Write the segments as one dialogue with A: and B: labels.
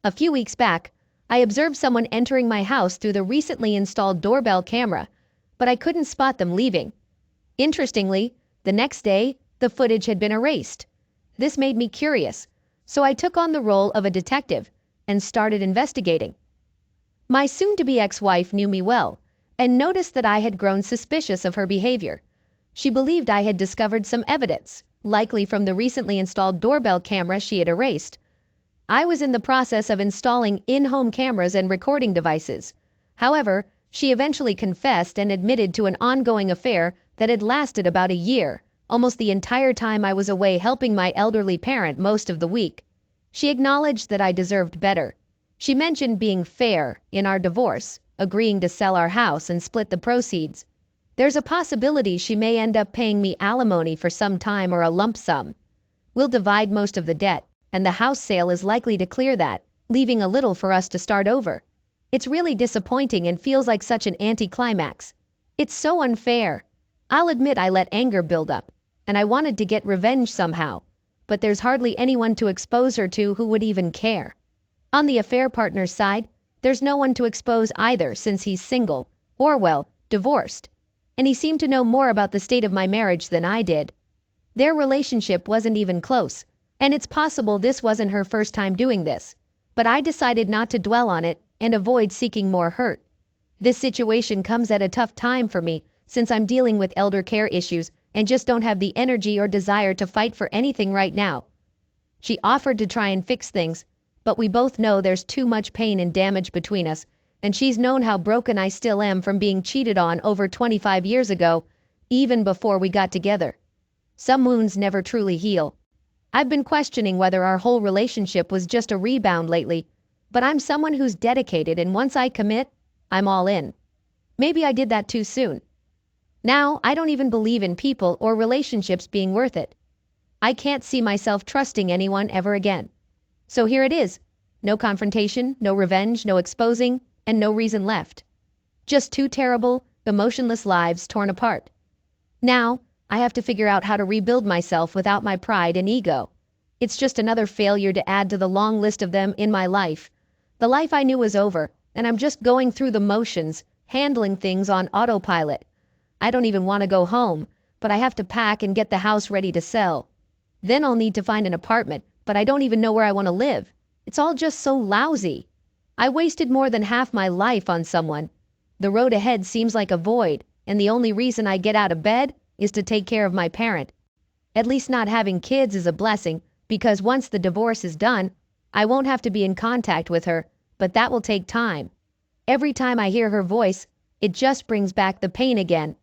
A: A few weeks back, I observed someone entering my house through the recently installed doorbell camera, but I couldn't spot them leaving. Interestingly, the next day, the footage had been erased. This made me curious, so I took on the role of a detective and started investigating. My soon-to-be ex-wife knew me well and noticed that I had grown suspicious of her behavior. She believed I had discovered some evidence, likely from the recently installed doorbell camera she had erased. I was in the process of installing in-home cameras and recording devices. However, she eventually confessed and admitted to an ongoing affair that had lasted about a year, almost the entire time I was away helping my elderly parent most of the week. She acknowledged that I deserved better. She mentioned being fair in our divorce, agreeing to sell our house and split the proceeds. There's a possibility she may end up paying me alimony for some time or a lump sum. We'll divide most of the debt, and the house sale is likely to clear that, leaving a little for us to start over. It's really disappointing and feels like such an anticlimax. It's so unfair. I'll admit I let anger build up, and I wanted to get revenge somehow, but there's hardly anyone to expose her to who would even care. On the affair partner's side, there's no one to expose either since he's single, or well, divorced. And he seemed to know more about the state of my marriage than I did. Their relationship wasn't even close, and it's possible this wasn't her first time doing this, but I decided not to dwell on it and avoid seeking more hurt. This situation comes at a tough time for me since I'm dealing with elder care issues and just don't have the energy or desire to fight for anything right now. She offered to try and fix things, but we both know there's too much pain and damage between us, and she's known how broken I still am from being cheated on over 25 years ago, even before we got together. Some wounds never truly heal. I've been questioning whether our whole relationship was just a rebound lately, but I'm someone who's dedicated, and once I commit, I'm all in. Maybe I did that too soon. Now, I don't even believe in people or relationships being worth it. I can't see myself trusting anyone ever again. So here it is. No confrontation, no revenge, no exposing, and no reason left. Just two terrible, emotionless lives torn apart. Now, I have to figure out how to rebuild myself without my pride and ego. It's just another failure to add to the long list of them in my life. The life I knew was over, and I'm just going through the motions, handling things on autopilot. I don't even want to go home, but I have to pack and get the house ready to sell. Then I'll need to find an apartment, but I don't even know where I want to live. It's all just so lousy. I wasted more than half my life on someone. The road ahead seems like a void, and the only reason I get out of bed is to take care of my parent. At least not having kids is a blessing, because once the divorce is done, I won't have to be in contact with her, but that will take time. Every time I hear her voice, it just brings back the pain again.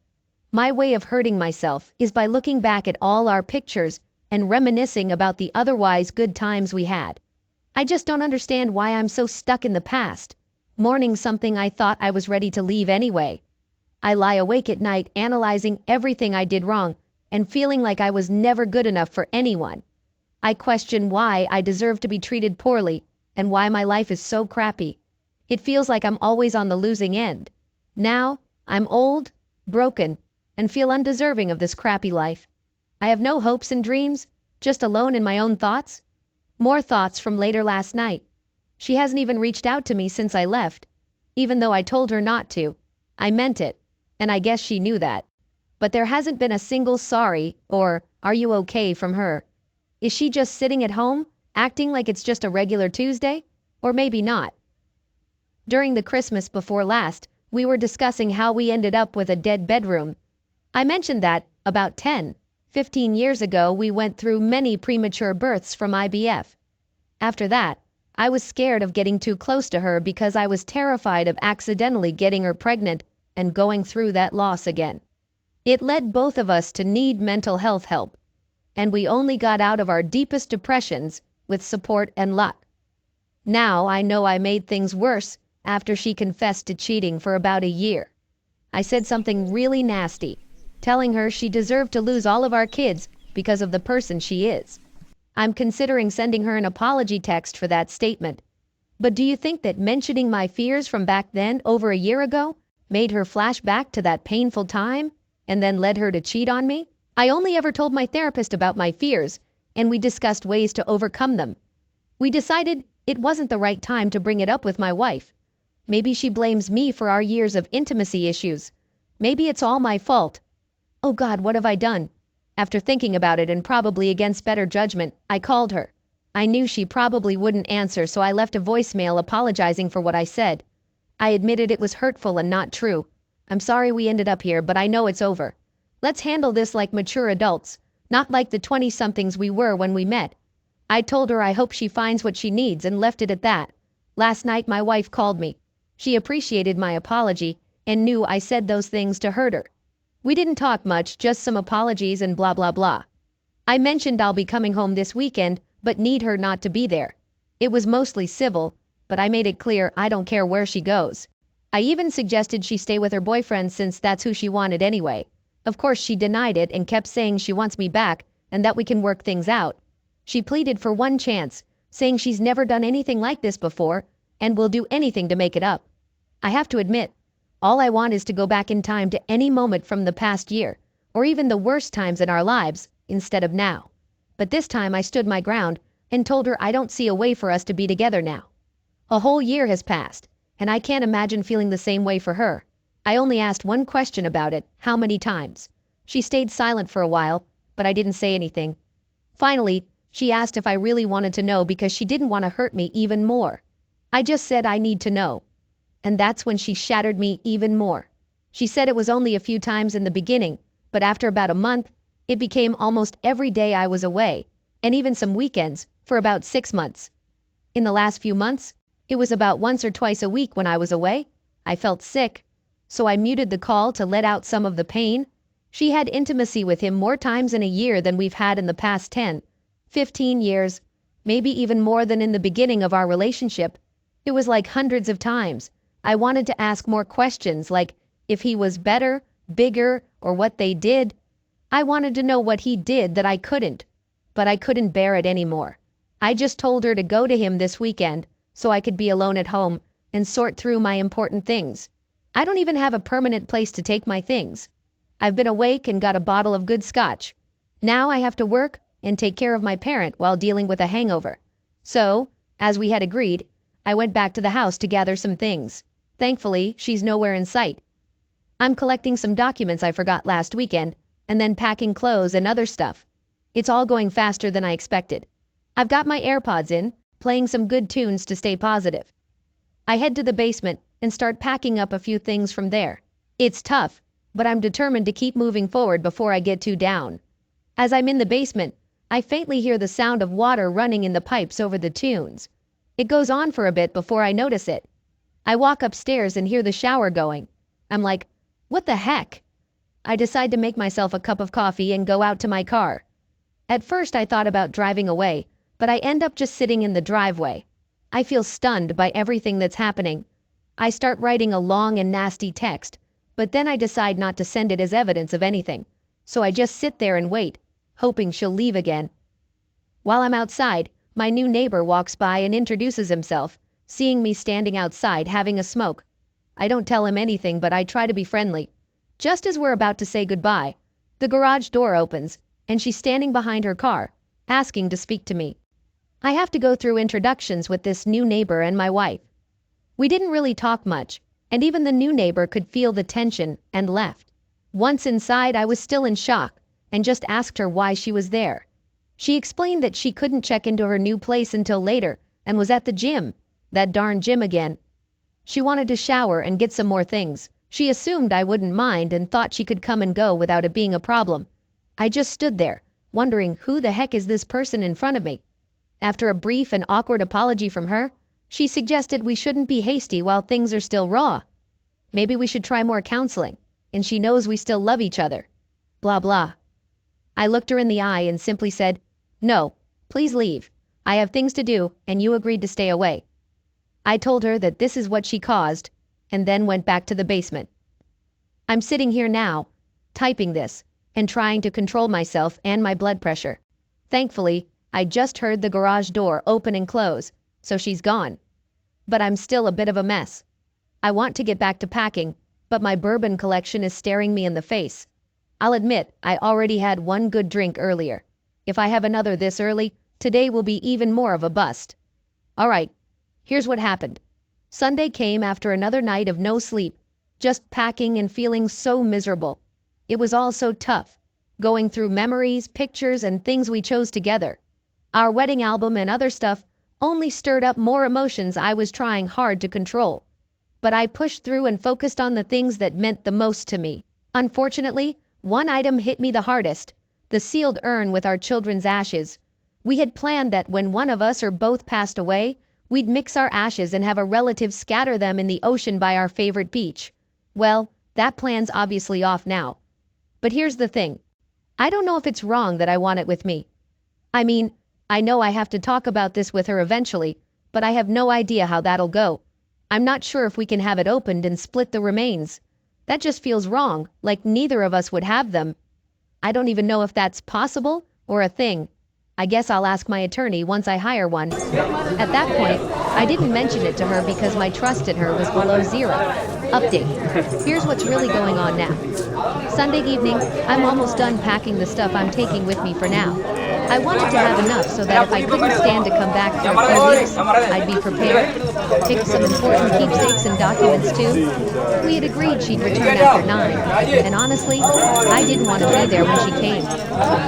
A: My way of hurting myself is by looking back at all our pictures and reminiscing about the otherwise good times we had. I just don't understand why I'm so stuck in the past, mourning something I thought I was ready to leave anyway. I lie awake at night analyzing everything I did wrong and feeling like I was never good enough for anyone. I question why I deserve to be treated poorly and why my life is so crappy. It feels like I'm always on the losing end. Now, I'm old, broken, and feel undeserving of this crappy life. I have no hopes and dreams, just alone in my own thoughts. More thoughts from later last night. She hasn't even reached out to me since I left, even though I told her not to. I meant it, and I guess she knew that. But there hasn't been a single sorry or "are you okay" from her. Is she just sitting at home, acting like it's just a regular Tuesday? Or maybe not. During the Christmas before last, we were discussing how we ended up with a dead bedroom. I mentioned that, about 15 years ago, we went through many premature births from IVF. After that, I was scared of getting too close to her because I was terrified of accidentally getting her pregnant and going through that loss again. It led both of us to need mental health help, and we only got out of our deepest depressions with support and luck. Now I know I made things worse after she confessed to cheating for about a year. I said something really nasty, telling her she deserved to lose all of our kids because of the person she is. I'm considering sending her an apology text for that statement. But do you think that mentioning my fears from back then, over a year ago, made her flash back to that painful time and then led her to cheat on me? I only ever told my therapist about my fears, and we discussed ways to overcome them. We decided It wasn't the right time to bring it up with my wife. Maybe she blames me for our years of intimacy issues. Maybe it's all my fault. Oh God, what have I done? After thinking about it and probably against better judgment, I called her. I knew she probably wouldn't answer, so I left a voicemail apologizing for what I said. I admitted it was hurtful and not true. I'm sorry we ended up here, but I know it's over. Let's handle this like mature adults, not like the 20-somethings we were when we met. I told her I hope she finds what she needs and left it at that. Last night my wife called me. She appreciated my apology and knew I said those things to hurt her. We didn't talk much, just some apologies and blah blah blah. I mentioned I'll be coming home this weekend, but need her not to be there. It was mostly civil, but I made it clear I don't care where she goes. I even suggested she stay with her boyfriend since that's who she wanted anyway. Of course she denied it and kept saying she wants me back and that we can work things out. She pleaded for one chance, saying she's never done anything like this before and will do anything to make it up. I have to admit, all I want is to go back in time to any moment from the past year, or even the worst times in our lives, instead of now. But this time I stood my ground and told her I don't see a way for us to be together now. A whole year has passed, and I can't imagine feeling the same way for her. I only asked one question about it: how many times? She stayed silent for a while, but I didn't say anything. Finally, she asked if I really wanted to know because she didn't want to hurt me even more. I just said I need to know. And that's when she shattered me even more. She said it was only a few times in the beginning, but after about a month, it became almost every day I was away, and even some weekends, for about 6 months. In the last few months, it was about once or twice a week when I was away. I felt sick, so I muted the call to let out some of the pain. She had intimacy with him more times in a year than we've had in the past 10, 15 years, maybe even more than in the beginning of our relationship. It was like hundreds of times. I wanted to ask more questions, like if he was better, bigger, or what they did. I wanted to know what he did that I couldn't. But I couldn't bear it anymore. I just told her to go to him this weekend so I could be alone at home and sort through my important things. I don't even have a permanent place to take my things. I've been awake and got a bottle of good scotch. Now I have to work and take care of my parent while dealing with a hangover. So, as we had agreed, I went back to the house to gather some things. Thankfully, she's nowhere in sight. I'm collecting some documents I forgot last weekend, and then packing clothes and other stuff. It's all going faster than I expected. I've got my AirPods in, playing some good tunes to stay positive. I head to the basement and start packing up a few things from there. It's tough, but I'm determined to keep moving forward before I get too down. As I'm in the basement, I faintly hear the sound of water running in the pipes over the tunes. It goes on for a bit before I notice it. I walk upstairs and hear the shower going. I'm like, what the heck? I decide to make myself a cup of coffee and go out to my car. At first I thought about driving away, but I end up just sitting in the driveway. I feel stunned by everything that's happening. I start writing a long and nasty text, but then I decide not to send it as evidence of anything. So I just sit there and wait, hoping she'll leave again. While I'm outside, my new neighbor walks by and introduces himself, seeing me standing outside having a smoke. I don't tell him anything, but I try to be friendly. Just as we're about to say goodbye, the garage door opens, and she's standing behind her car, asking to speak to me. I have to go through introductions with this new neighbor and my wife. We didn't really talk much, and even the new neighbor could feel the tension and left. Once inside, I was still in shock and just asked her why she was there. She explained that she couldn't check into her new place until later and was at the gym. That darn gym again. She wanted to shower and get some more things. She assumed I wouldn't mind and thought she could come and go without it being a problem. I just stood there, wondering who the heck is this person in front of me. After a brief and awkward apology from her, she suggested we shouldn't be hasty while things are still raw. Maybe we should try more counseling, and she knows we still love each other. Blah blah. I looked her in the eye and simply said, "No, please leave. I have things to do, and you agreed to stay away." I told her that this is what she caused, and then went back to the basement. I'm sitting here now, typing this, and trying to control myself and my blood pressure. Thankfully, I just heard the garage door open and close, so she's gone. But I'm still a bit of a mess. I want to get back to packing, but my bourbon collection is staring me in the face. I'll admit, I already had one good drink earlier. If I have another this early, today will be even more of a bust. All right, Here's what happened. Sunday came after another night of no sleep, just packing and feeling so miserable. It was all so tough, going through memories, pictures, and things we chose together. Our wedding album and other stuff only stirred up more emotions I was trying hard to control. But I pushed through and focused on the things that meant the most to me. Unfortunately, one item hit me the hardest: the sealed urn with our children's ashes. We had planned that when one of us or both passed away, we'd mix our ashes and have a relative scatter them in the ocean by our favorite beach. Well, that plan's obviously off now. But here's the thing. I don't know if it's wrong that I want it with me. I mean, I know I have to talk about this with her eventually, but I have no idea how that'll go. I'm not sure if we can have it opened and split the remains. That just feels wrong, like neither of us would have them. I don't even know if that's possible or a thing. I guess I'll ask my attorney once I hire one. At that point, I didn't mention it to her because my trust in her was below zero. Update. Here's what's really going on now. Sunday evening, I'm almost done packing the stuff I'm taking with me for now. I wanted to have enough so that if I couldn't stand to come back for a few weeks, I'd be prepared. Picked some important keepsakes and documents too. We had agreed she'd return after 9, and honestly, I didn't want to be there when she came.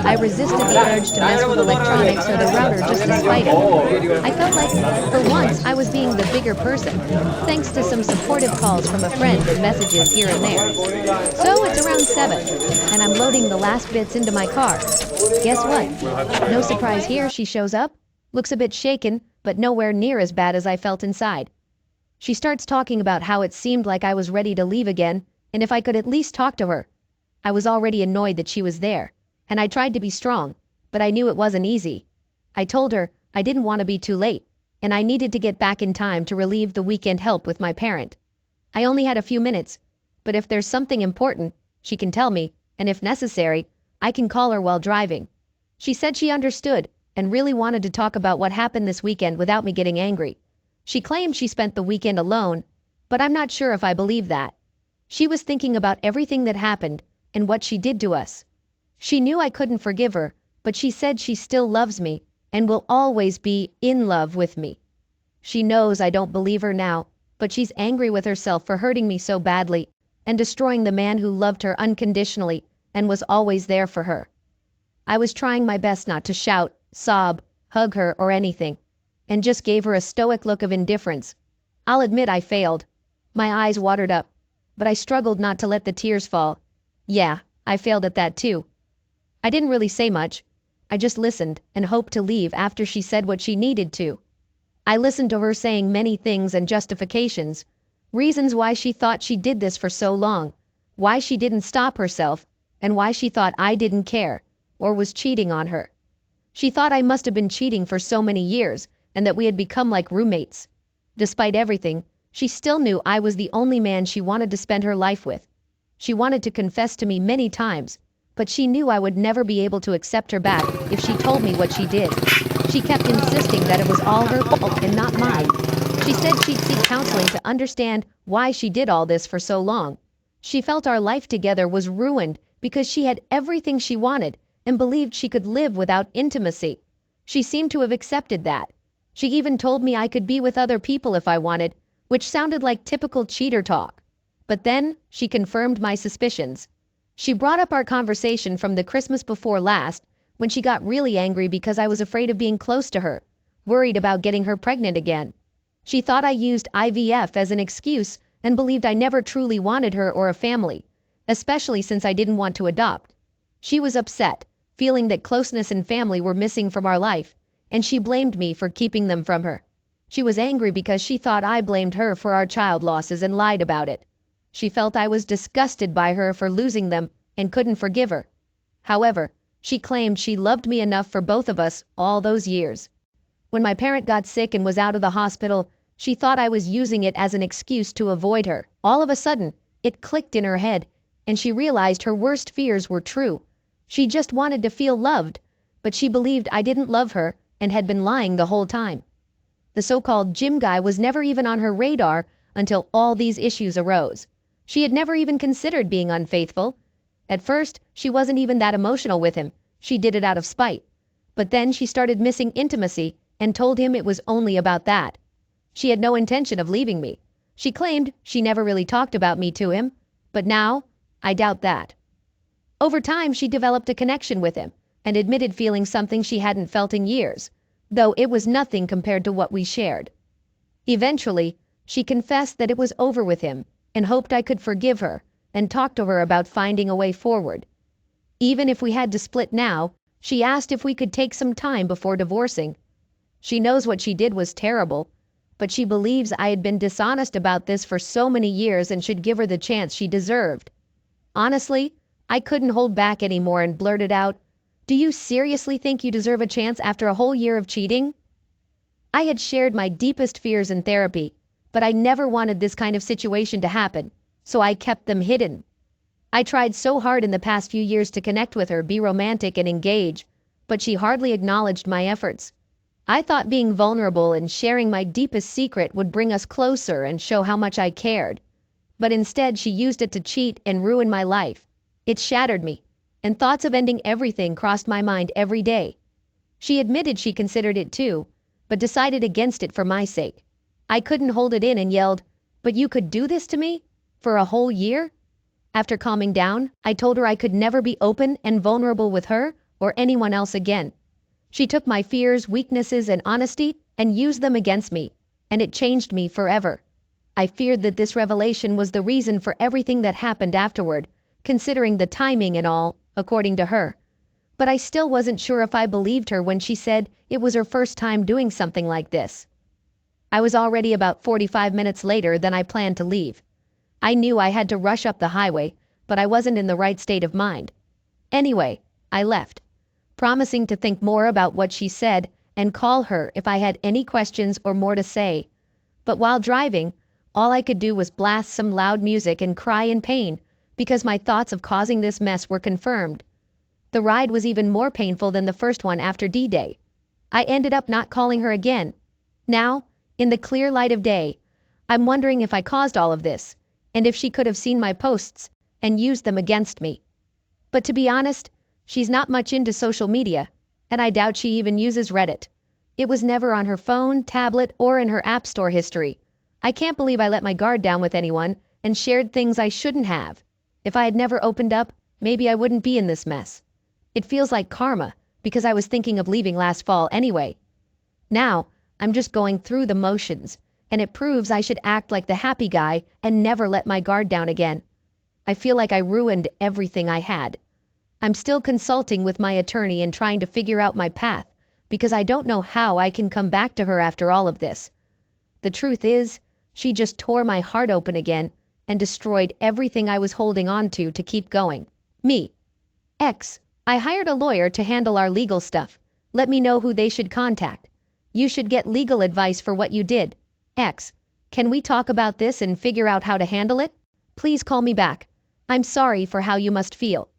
A: I resisted the urge to mess with electronics or the router just to spite it. I felt like, for once, I was being the bigger person, thanks to some supportive calls from a friend and messages here and there. So it's around 7, and I'm loading the last bits into my car. Guess what? No surprise here, she shows up, looks a bit shaken, but nowhere near as bad as I felt inside. She starts talking about how it seemed like I was ready to leave again, and if I could at least talk to her. I was already annoyed that she was there, and I tried to be strong, but I knew it wasn't easy. I told her I didn't want to be too late, and I needed to get back in time to relieve the weekend help with my parent. I only had a few minutes, but if there's something important, she can tell me, and if necessary, I can call her while driving. She said she understood and really wanted to talk about what happened this weekend without me getting angry. She claimed she spent the weekend alone, but I'm not sure if I believe that. She was thinking about everything that happened and what she did to us. She knew I couldn't forgive her, but she said she still loves me and will always be in love with me. She knows I don't believe her now, but she's angry with herself for hurting me so badly and destroying the man who loved her unconditionally and was always there for her. I was trying my best not to shout, sob, hug her, or anything, and just gave her a stoic look of indifference. I'll admit I failed. My eyes watered up, but I struggled not to let the tears fall. Yeah, I failed at that too. I didn't really say much. I just listened and hoped to leave after she said what she needed to. I listened to her saying many things and justifications, reasons why she thought she did this for so long, why she didn't stop herself, and why she thought I didn't care or was cheating on her. She thought I must have been cheating for so many years and that we had become like roommates. Despite everything, she still knew I was the only man she wanted to spend her life with. She wanted to confess to me many times, but she knew I would never be able to accept her back if she told me what she did. She kept insisting that it was all her fault and not mine. She said she'd seek counseling to understand why she did all this for so long. She felt our life together was ruined because she had everything she wanted and believed she could live without intimacy. She seemed to have accepted that. She even told me I could be with other people if I wanted, which sounded like typical cheater talk. But then, she confirmed my suspicions. She brought up our conversation from the Christmas before last, when she got really angry because I was afraid of being close to her, worried about getting her pregnant again. She thought I used IVF as an excuse and believed I never truly wanted her or a family, especially since I didn't want to adopt. She was upset, feeling that closeness and family were missing from our life, and she blamed me for keeping them from her. She was angry because she thought I blamed her for our child losses and lied about it. She felt I was disgusted by her for losing them and couldn't forgive her. However, she claimed she loved me enough for both of us all those years. When my parent got sick and was out of the hospital, she thought I was using it as an excuse to avoid her. All of a sudden, it clicked in her head, and she realized her worst fears were true. She just wanted to feel loved, but she believed I didn't love her and had been lying the whole time. The so-called gym guy was never even on her radar until all these issues arose. She had never even considered being unfaithful. At first, she wasn't even that emotional with him. She did it out of spite. But then she started missing intimacy and told him it was only about that. She had no intention of leaving me. She claimed she never really talked about me to him, but now, I doubt that. Over time, she developed a connection with him and admitted feeling something she hadn't felt in years, though it was nothing compared to what we shared. Eventually, she confessed that it was over with him and hoped I could forgive her and talk to her about finding a way forward. Even if we had to split now, she asked if we could take some time before divorcing. She knows what she did was terrible, but she believes I had been dishonest about this for so many years and should give her the chance she deserved. Honestly, I couldn't hold back anymore and blurted out, "Do you seriously think you deserve a chance after a whole year of cheating?" I had shared my deepest fears in therapy, but I never wanted this kind of situation to happen, so I kept them hidden. I tried so hard in the past few years to connect with her, be romantic and engage, but she hardly acknowledged my efforts. I thought being vulnerable and sharing my deepest secret would bring us closer and show how much I cared. But instead, she used it to cheat and ruin my life. It shattered me, and thoughts of ending everything crossed my mind every day. She admitted she considered it too, but decided against it for my sake. I couldn't hold it in and yelled, "But you could do this to me? For a whole year?" After calming down, I told her I could never be open and vulnerable with her or anyone else again. She took my fears, weaknesses, and honesty and used them against me, and it changed me forever. I feared that this revelation was the reason for everything that happened afterward, considering the timing and all, according to her. But I still wasn't sure if I believed her when she said it was her first time doing something like this. I was already about 45 minutes later than I planned to leave. I knew I had to rush up the highway, but I wasn't in the right state of mind. Anyway, I left, promising to think more about what she said and call her if I had any questions or more to say. But while driving, all I could do was blast some loud music and cry in pain because my thoughts of causing this mess were confirmed. The ride was even more painful than the first one after D-Day. I ended up not calling her again. Now, in the clear light of day, I'm wondering if I caused all of this, and if she could have seen my posts and used them against me. But to be honest, she's not much into social media, and I doubt she even uses Reddit. It was never on her phone, tablet, or in her App Store history. I can't believe I let my guard down with anyone and shared things I shouldn't have. If I had never opened up, maybe I wouldn't be in this mess. It feels like karma, because I was thinking of leaving last fall anyway. Now, I'm just going through the motions, and it proves I should act like the happy guy and never let my guard down again. I feel like I ruined everything I had. I'm still consulting with my attorney and trying to figure out my path, because I don't know how I can come back to her after all of this. The truth is, she just tore my heart open again and destroyed everything I was holding on to keep going. Me. X. I hired a lawyer to handle our legal stuff. Let me know who they should contact. You should get legal advice for what you did. X. Can we talk about this and figure out how to handle it? Please call me back. I'm sorry for how you must feel.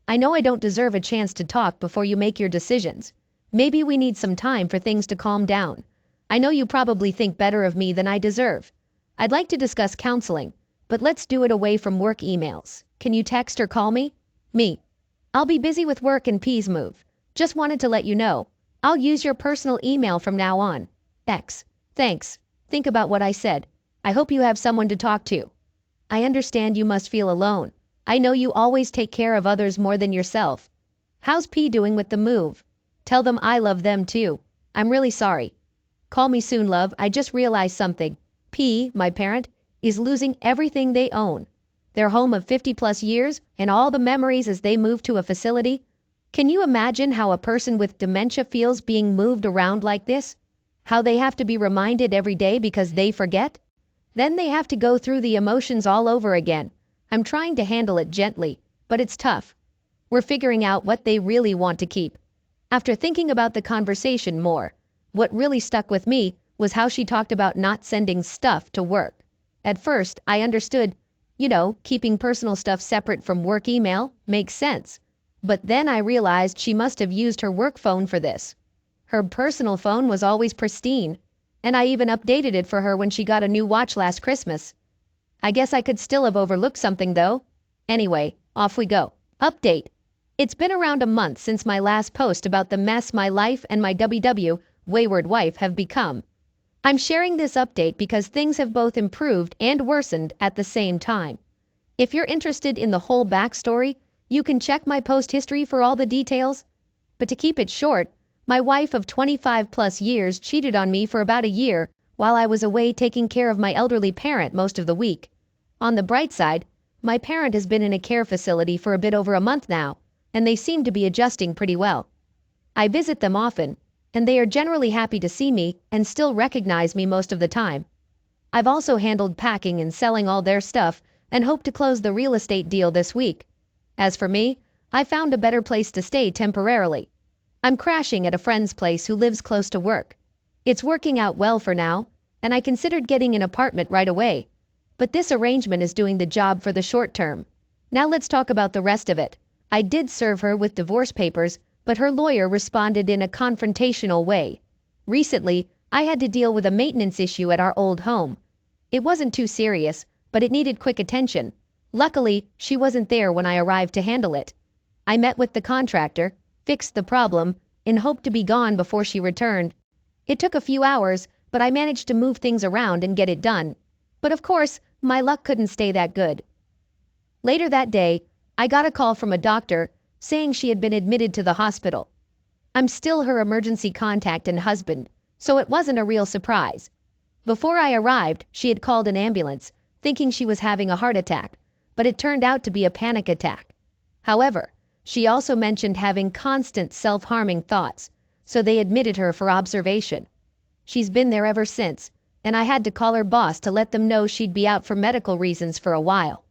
A: I know I don't deserve a chance to talk before you make your decisions. Maybe we need some time for things to calm down. I know you probably think better of me than I deserve. I'd like to discuss counseling, but let's do it away from work emails. Can you text or call me? Me. I'll be busy with work and P's move. Just wanted to let you know. I'll use your personal email from now on. X. Thanks. Think about what I said. I hope you have someone to talk to. I understand you must feel alone. I know you always take care of others more than yourself. How's P doing with the move? Tell them I love them too. I'm really sorry. Call me soon, love. I just realized something. P, my parent, is losing everything they own. Their home of 50 plus years and all the memories as they move to a facility. Can you imagine how a person with dementia feels being moved around like this? How they have to be reminded every day because they forget? Then they have to go through the emotions all over again. I'm trying to handle it gently, but it's tough. We're figuring out what they really want to keep. After thinking about the conversation more, what really stuck with me was how she talked about not sending stuff to work. At first, I understood, keeping personal stuff separate from work email makes sense. But then I realized she must have used her work phone for this. Her personal phone was always pristine, and I even updated it for her when she got a new watch last Christmas. I guess I could still have overlooked something though. Anyway, off we go. Update. It's been around a month since my last post about the mess my life and my WW wayward wife have become. I'm sharing this update because things have both improved and worsened at the same time. If you're interested in the whole backstory, you can check my post history for all the details. But to keep it short, my wife of 25 plus years cheated on me for about a year while I was away taking care of my elderly parent most of the week. On the bright side, my parent has been in a care facility for a bit over a month now, and they seem to be adjusting pretty well. I visit them often, and they are generally happy to see me and still recognize me most of the time. I've also handled packing and selling all their stuff and hope to close the real estate deal this week. As for me, I found a better place to stay temporarily. I'm crashing at a friend's place who lives close to work. It's working out well for now, and I considered getting an apartment right away. But this arrangement is doing the job for the short term. Now let's talk about the rest of it. I did serve her with divorce papers, but her lawyer responded in a confrontational way. Recently, I had to deal with a maintenance issue at our old home. It wasn't too serious, but it needed quick attention. Luckily, she wasn't there when I arrived to handle it. I met with the contractor, fixed the problem, and hoped to be gone before she returned. It took a few hours, but I managed to move things around and get it done. But of course, my luck couldn't stay that good. Later that day, I got a call from a doctor saying she had been admitted to the hospital. I'm still her emergency contact and husband, so it wasn't a real surprise. Before I arrived, she had called an ambulance, thinking she was having a heart attack, but it turned out to be a panic attack. However, she also mentioned having constant self-harming thoughts, so they admitted her for observation. She's been there ever since, and I had to call her boss to let them know she'd be out for medical reasons for a while.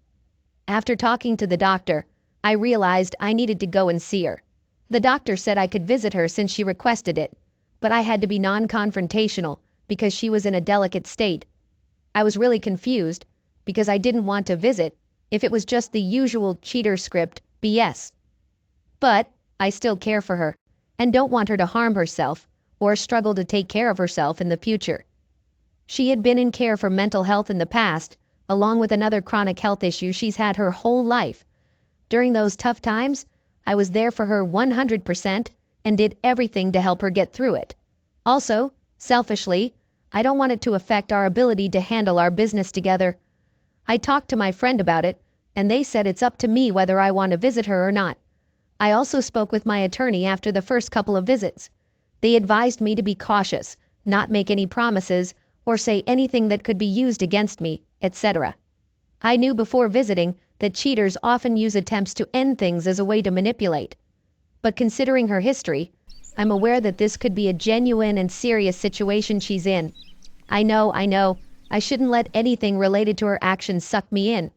A: After talking to the doctor, I realized I needed to go and see her. The doctor said I could visit her since she requested it, but I had to be non-confrontational because she was in a delicate state. I was really confused because I didn't want to visit if it was just the usual cheater script BS. But I still care for her and don't want her to harm herself or struggle to take care of herself in the future. She had been in care for mental health in the past, along with another chronic health issue she's had her whole life. During those tough times, I was there for her 100% and did everything to help her get through it. Also, selfishly, I don't want it to affect our ability to handle our business together. I talked to my friend about it, and they said it's up to me whether I want to visit her or not. I also spoke with my attorney after the first couple of visits. They advised me to be cautious, not make any promises, or say anything that could be used against me, etc. I knew before visiting that cheaters often use attempts to end things as a way to manipulate. But considering her history, I'm aware that this could be a genuine and serious situation she's in. I know, I shouldn't let anything related to her actions suck me in.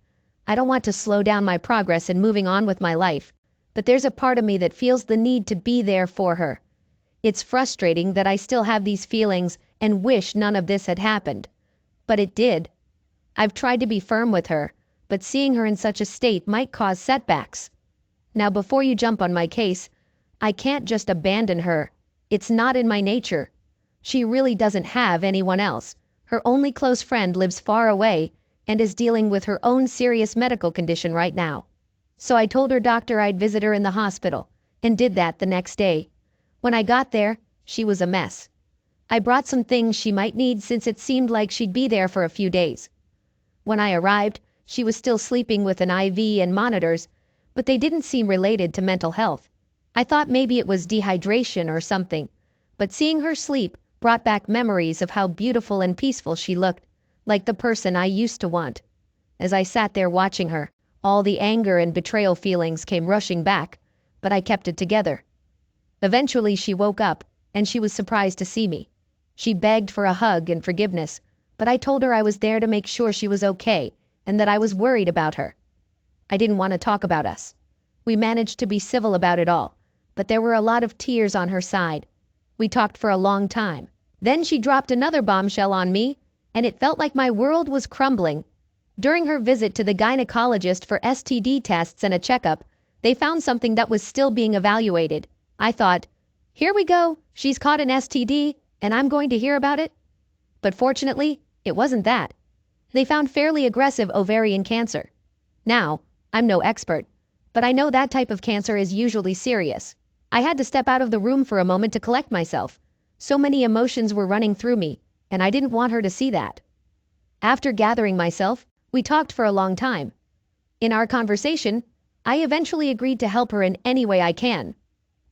A: I don't want to slow down my progress in moving on with my life, but there's a part of me that feels the need to be there for her. It's frustrating that I still have these feelings and wish none of this had happened. But it did. I've tried to be firm with her, but seeing her in such a state might cause setbacks. Now before you jump on my case, I can't just abandon her. It's not in my nature. She really doesn't have anyone else. Her only close friend lives far away and is dealing with her own serious medical condition right now. So I told her doctor I'd visit her in the hospital, and did that the next day. When I got there, she was a mess. I brought some things she might need since it seemed like she'd be there for a few days. When I arrived, she was still sleeping with an IV and monitors, but they didn't seem related to mental health. I thought maybe it was dehydration or something, but seeing her sleep brought back memories of how beautiful and peaceful she looked, like the person I used to want. As I sat there watching her, all the anger and betrayal feelings came rushing back, but I kept it together. Eventually she woke up, and she was surprised to see me. She begged for a hug and forgiveness, but I told her I was there to make sure she was okay, and that I was worried about her. I didn't want to talk about us. We managed to be civil about it all, but there were a lot of tears on her side. We talked for a long time. Then she dropped another bombshell on me, and it felt like my world was crumbling. During her visit to the gynecologist for STD tests and a checkup, they found something that was still being evaluated. I thought, here we go, she's caught an STD, and I'm going to hear about it? But fortunately, it wasn't that. They found fairly aggressive ovarian cancer. Now, I'm no expert, but I know that type of cancer is usually serious. I had to step out of the room for a moment to collect myself. So many emotions were running through me, and I didn't want her to see that. After gathering myself, we talked for a long time. In our conversation, I eventually agreed to help her in any way I can.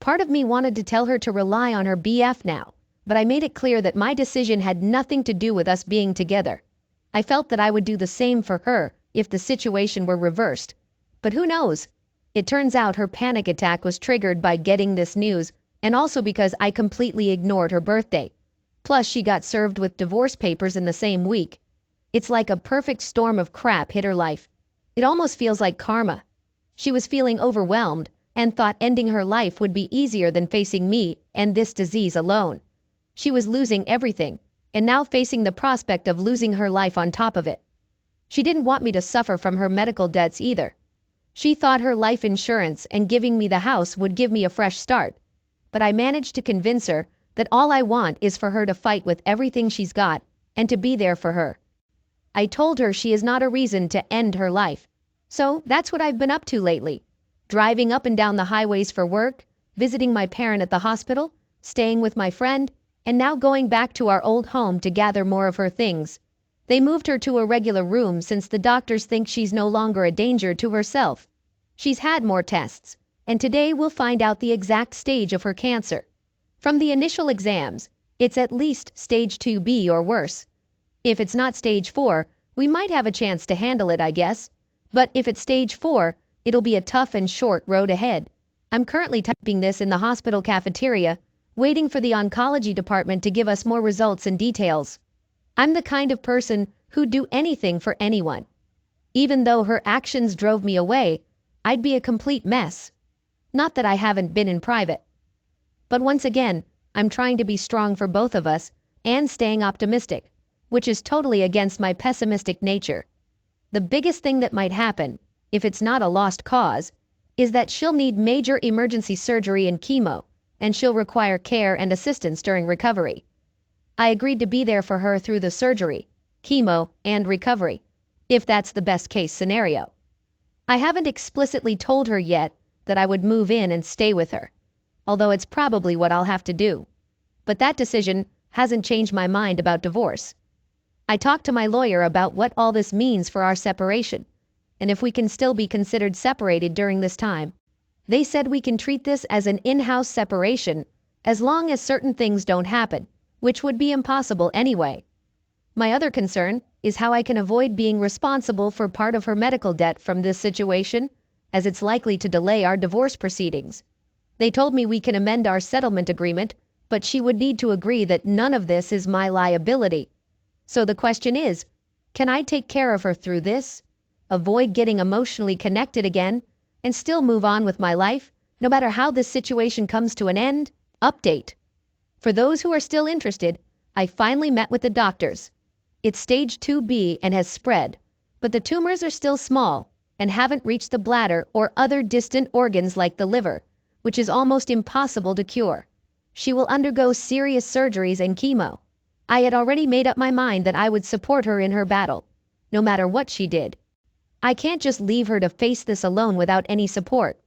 A: Part of me wanted to tell her to rely on her BF now, but I made it clear that my decision had nothing to do with us being together. I felt that I would do the same for her if the situation were reversed. But who knows? It turns out her panic attack was triggered by getting this news, and also because I completely ignored her birthday. Plus, she got served with divorce papers in the same week. It's like a perfect storm of crap hit her life. It almost feels like karma. She was feeling overwhelmed and thought ending her life would be easier than facing me and this disease alone. She was losing everything, and now facing the prospect of losing her life on top of it. She didn't want me to suffer from her medical debts either. She thought her life insurance and giving me the house would give me a fresh start. But I managed to convince her that all I want is for her to fight with everything she's got and to be there for her. I told her she is not a reason to end her life. So that's what I've been up to lately. Driving up and down the highways for work, visiting my parent at the hospital, staying with my friend, and now going back to our old home to gather more of her things. They moved her to a regular room since the doctors think she's no longer a danger to herself. She's had more tests, and today we'll find out the exact stage of her cancer. From the initial exams, it's at least stage 2B or worse. If it's not stage 4, we might have a chance to handle it, I guess. But if it's stage 4, it'll be a tough and short road ahead. I'm currently typing this in the hospital cafeteria, waiting for the oncology department to give us more results and details. I'm the kind of person who'd do anything for anyone. Even though her actions drove me away, I'd be a complete mess. Not that I haven't been in private. But once again, I'm trying to be strong for both of us and staying optimistic, which is totally against my pessimistic nature. The biggest thing that might happen, if it's not a lost cause, is that she'll need major emergency surgery and chemo, and she'll require care and assistance during recovery. I agreed to be there for her through the surgery, chemo, and recovery, if that's the best case scenario. I haven't explicitly told her yet that I would move in and stay with her, although it's probably what I'll have to do. But that decision hasn't changed my mind about divorce. I talked to my lawyer about what all this means for our separation, and if we can still be considered separated during this time. They said we can treat this as an in-house separation as long as certain things don't happen, which would be impossible anyway. My other concern is how I can avoid being responsible for part of her medical debt from this situation, as it's likely to delay our divorce proceedings. They told me we can amend our settlement agreement, but she would need to agree that none of this is my liability. So the question is, can I take care of her through this, avoid getting emotionally connected again, and still move on with my life, no matter how this situation comes to an end? Update. For those who are still interested, I finally met with the doctors. It's stage 2B and has spread, but the tumors are still small and haven't reached the bladder or other distant organs like the liver, which is almost impossible to cure. She will undergo serious surgeries and chemo. I had already made up my mind that I would support her in her battle, no matter what she did. I can't just leave her to face this alone without any support.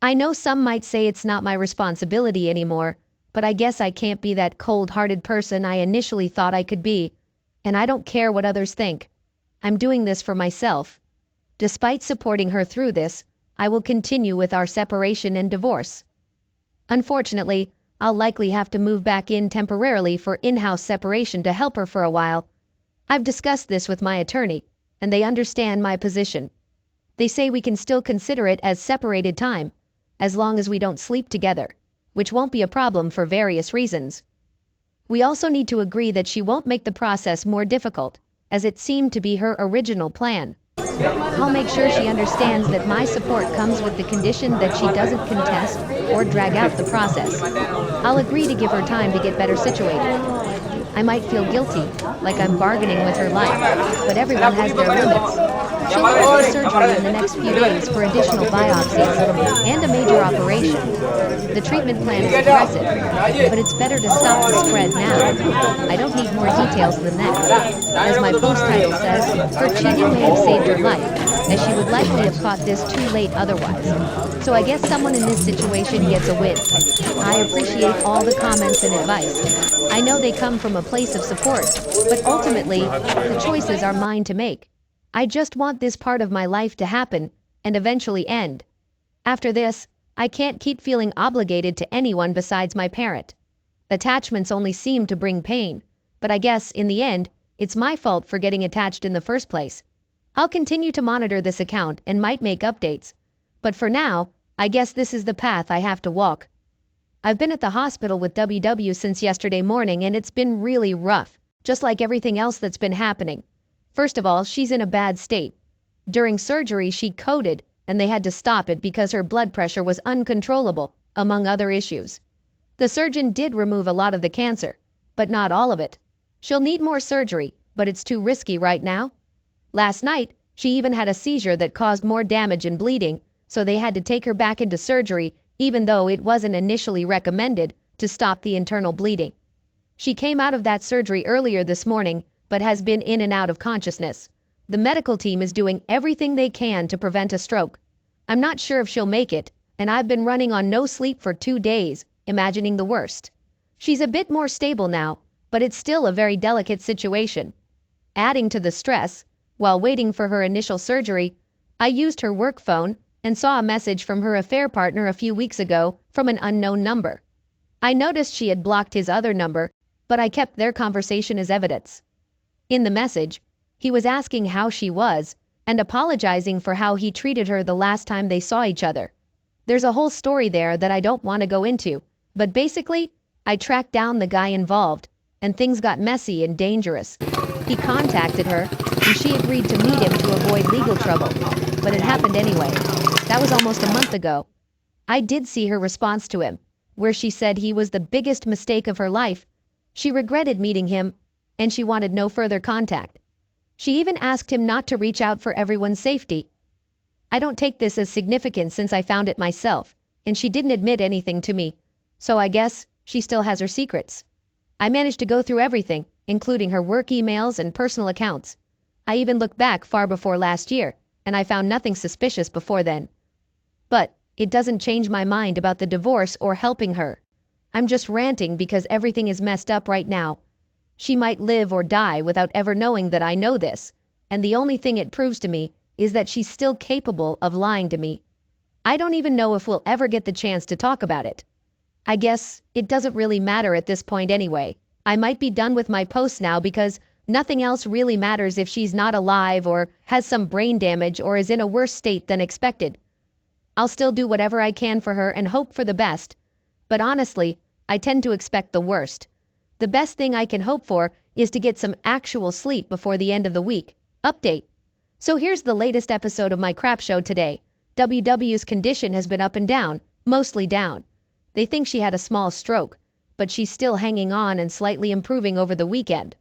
A: I know some might say it's not my responsibility anymore, but I guess I can't be that cold-hearted person I initially thought I could be, and I don't care what others think. I'm doing this for myself. Despite supporting her through this, I will continue with our separation and divorce. Unfortunately, I'll likely have to move back in temporarily for in-house separation to help her for a while. I've discussed this with my attorney, and they understand my position. They say we can still consider it as separated time, as long as we don't sleep together, which won't be a problem for various reasons. We also need to agree that she won't make the process more difficult, as it seemed to be her original plan. I'll make sure she understands that my support comes with the condition that she doesn't contest or drag out the process. I'll agree to give her time to get better situated. I might feel guilty, like I'm bargaining with her life, but everyone has their limits. She'll have surgery in the next few days for additional biopsies and a major operation. The treatment plan is aggressive, but it's better to stop the spread now. I don't need more details than that. As my post title says, her cheating may have saved her life, as she would likely have caught this too late otherwise. So I guess someone in this situation gets a win. I appreciate all the comments and advice. I know they come from a place of support, but ultimately, the choices are mine to make. I just want this part of my life to happen and eventually end. After this, I can't keep feeling obligated to anyone besides my parent. Attachments only seem to bring pain, but I guess, in the end, it's my fault for getting attached in the first place. I'll continue to monitor this account and might make updates. But for now, I guess this is the path I have to walk. I've been at the hospital with WW since yesterday morning and it's been really rough, just like everything else that's been happening. First of all, she's in a bad state. During surgery, she coded and they had to stop it because her blood pressure was uncontrollable, among other issues. The surgeon did remove a lot of the cancer, but not all of it. She'll need more surgery, but it's too risky right now. Last night, she even had a seizure that caused more damage and bleeding, so they had to take her back into surgery even though it wasn't initially recommended to stop the internal bleeding. She came out of that surgery earlier this morning, but has been in and out of consciousness. The medical team is doing everything they can to prevent a stroke. I'm not sure if she'll make it, and I've been running on no sleep for 2 days, imagining the worst. She's a bit more stable now, but it's still a very delicate situation. Adding to the stress, while waiting for her initial surgery, I used her work phone and saw a message from her affair partner a few weeks ago from an unknown number. I noticed she had blocked his other number, but I kept their conversation as evidence. In the message, he was asking how she was and apologizing for how he treated her the last time they saw each other. There's a whole story there that I don't want to go into, but basically, I tracked down the guy involved, and things got messy and dangerous. He contacted her, and she agreed to meet him to avoid legal trouble, but it happened anyway. That was almost a month ago. I did see her response to him, where she said he was the biggest mistake of her life. She regretted meeting him, and she wanted no further contact. She even asked him not to reach out for everyone's safety. I don't take this as significant since I found it myself, and she didn't admit anything to me, so I guess she still has her secrets. I managed to go through everything, including her work emails and personal accounts. I even looked back far before last year, and I found nothing suspicious before then. But it doesn't change my mind about the divorce or helping her. I'm just ranting because everything is messed up right now. She might live or die without ever knowing that I know this, and the only thing it proves to me is that she's still capable of lying to me. I don't even know if we'll ever get the chance to talk about it. I guess it doesn't really matter at this point anyway. I might be done with my posts now because nothing else really matters if she's not alive or has some brain damage or is in a worse state than expected. I'll still do whatever I can for her and hope for the best. But honestly, I tend to expect the worst. The best thing I can hope for is to get some actual sleep before the end of the week. Update. So here's the latest episode of my crap show today. WW's condition has been up and down, mostly down. They think she had a small stroke, but she's still hanging on and slightly improving over the weekend.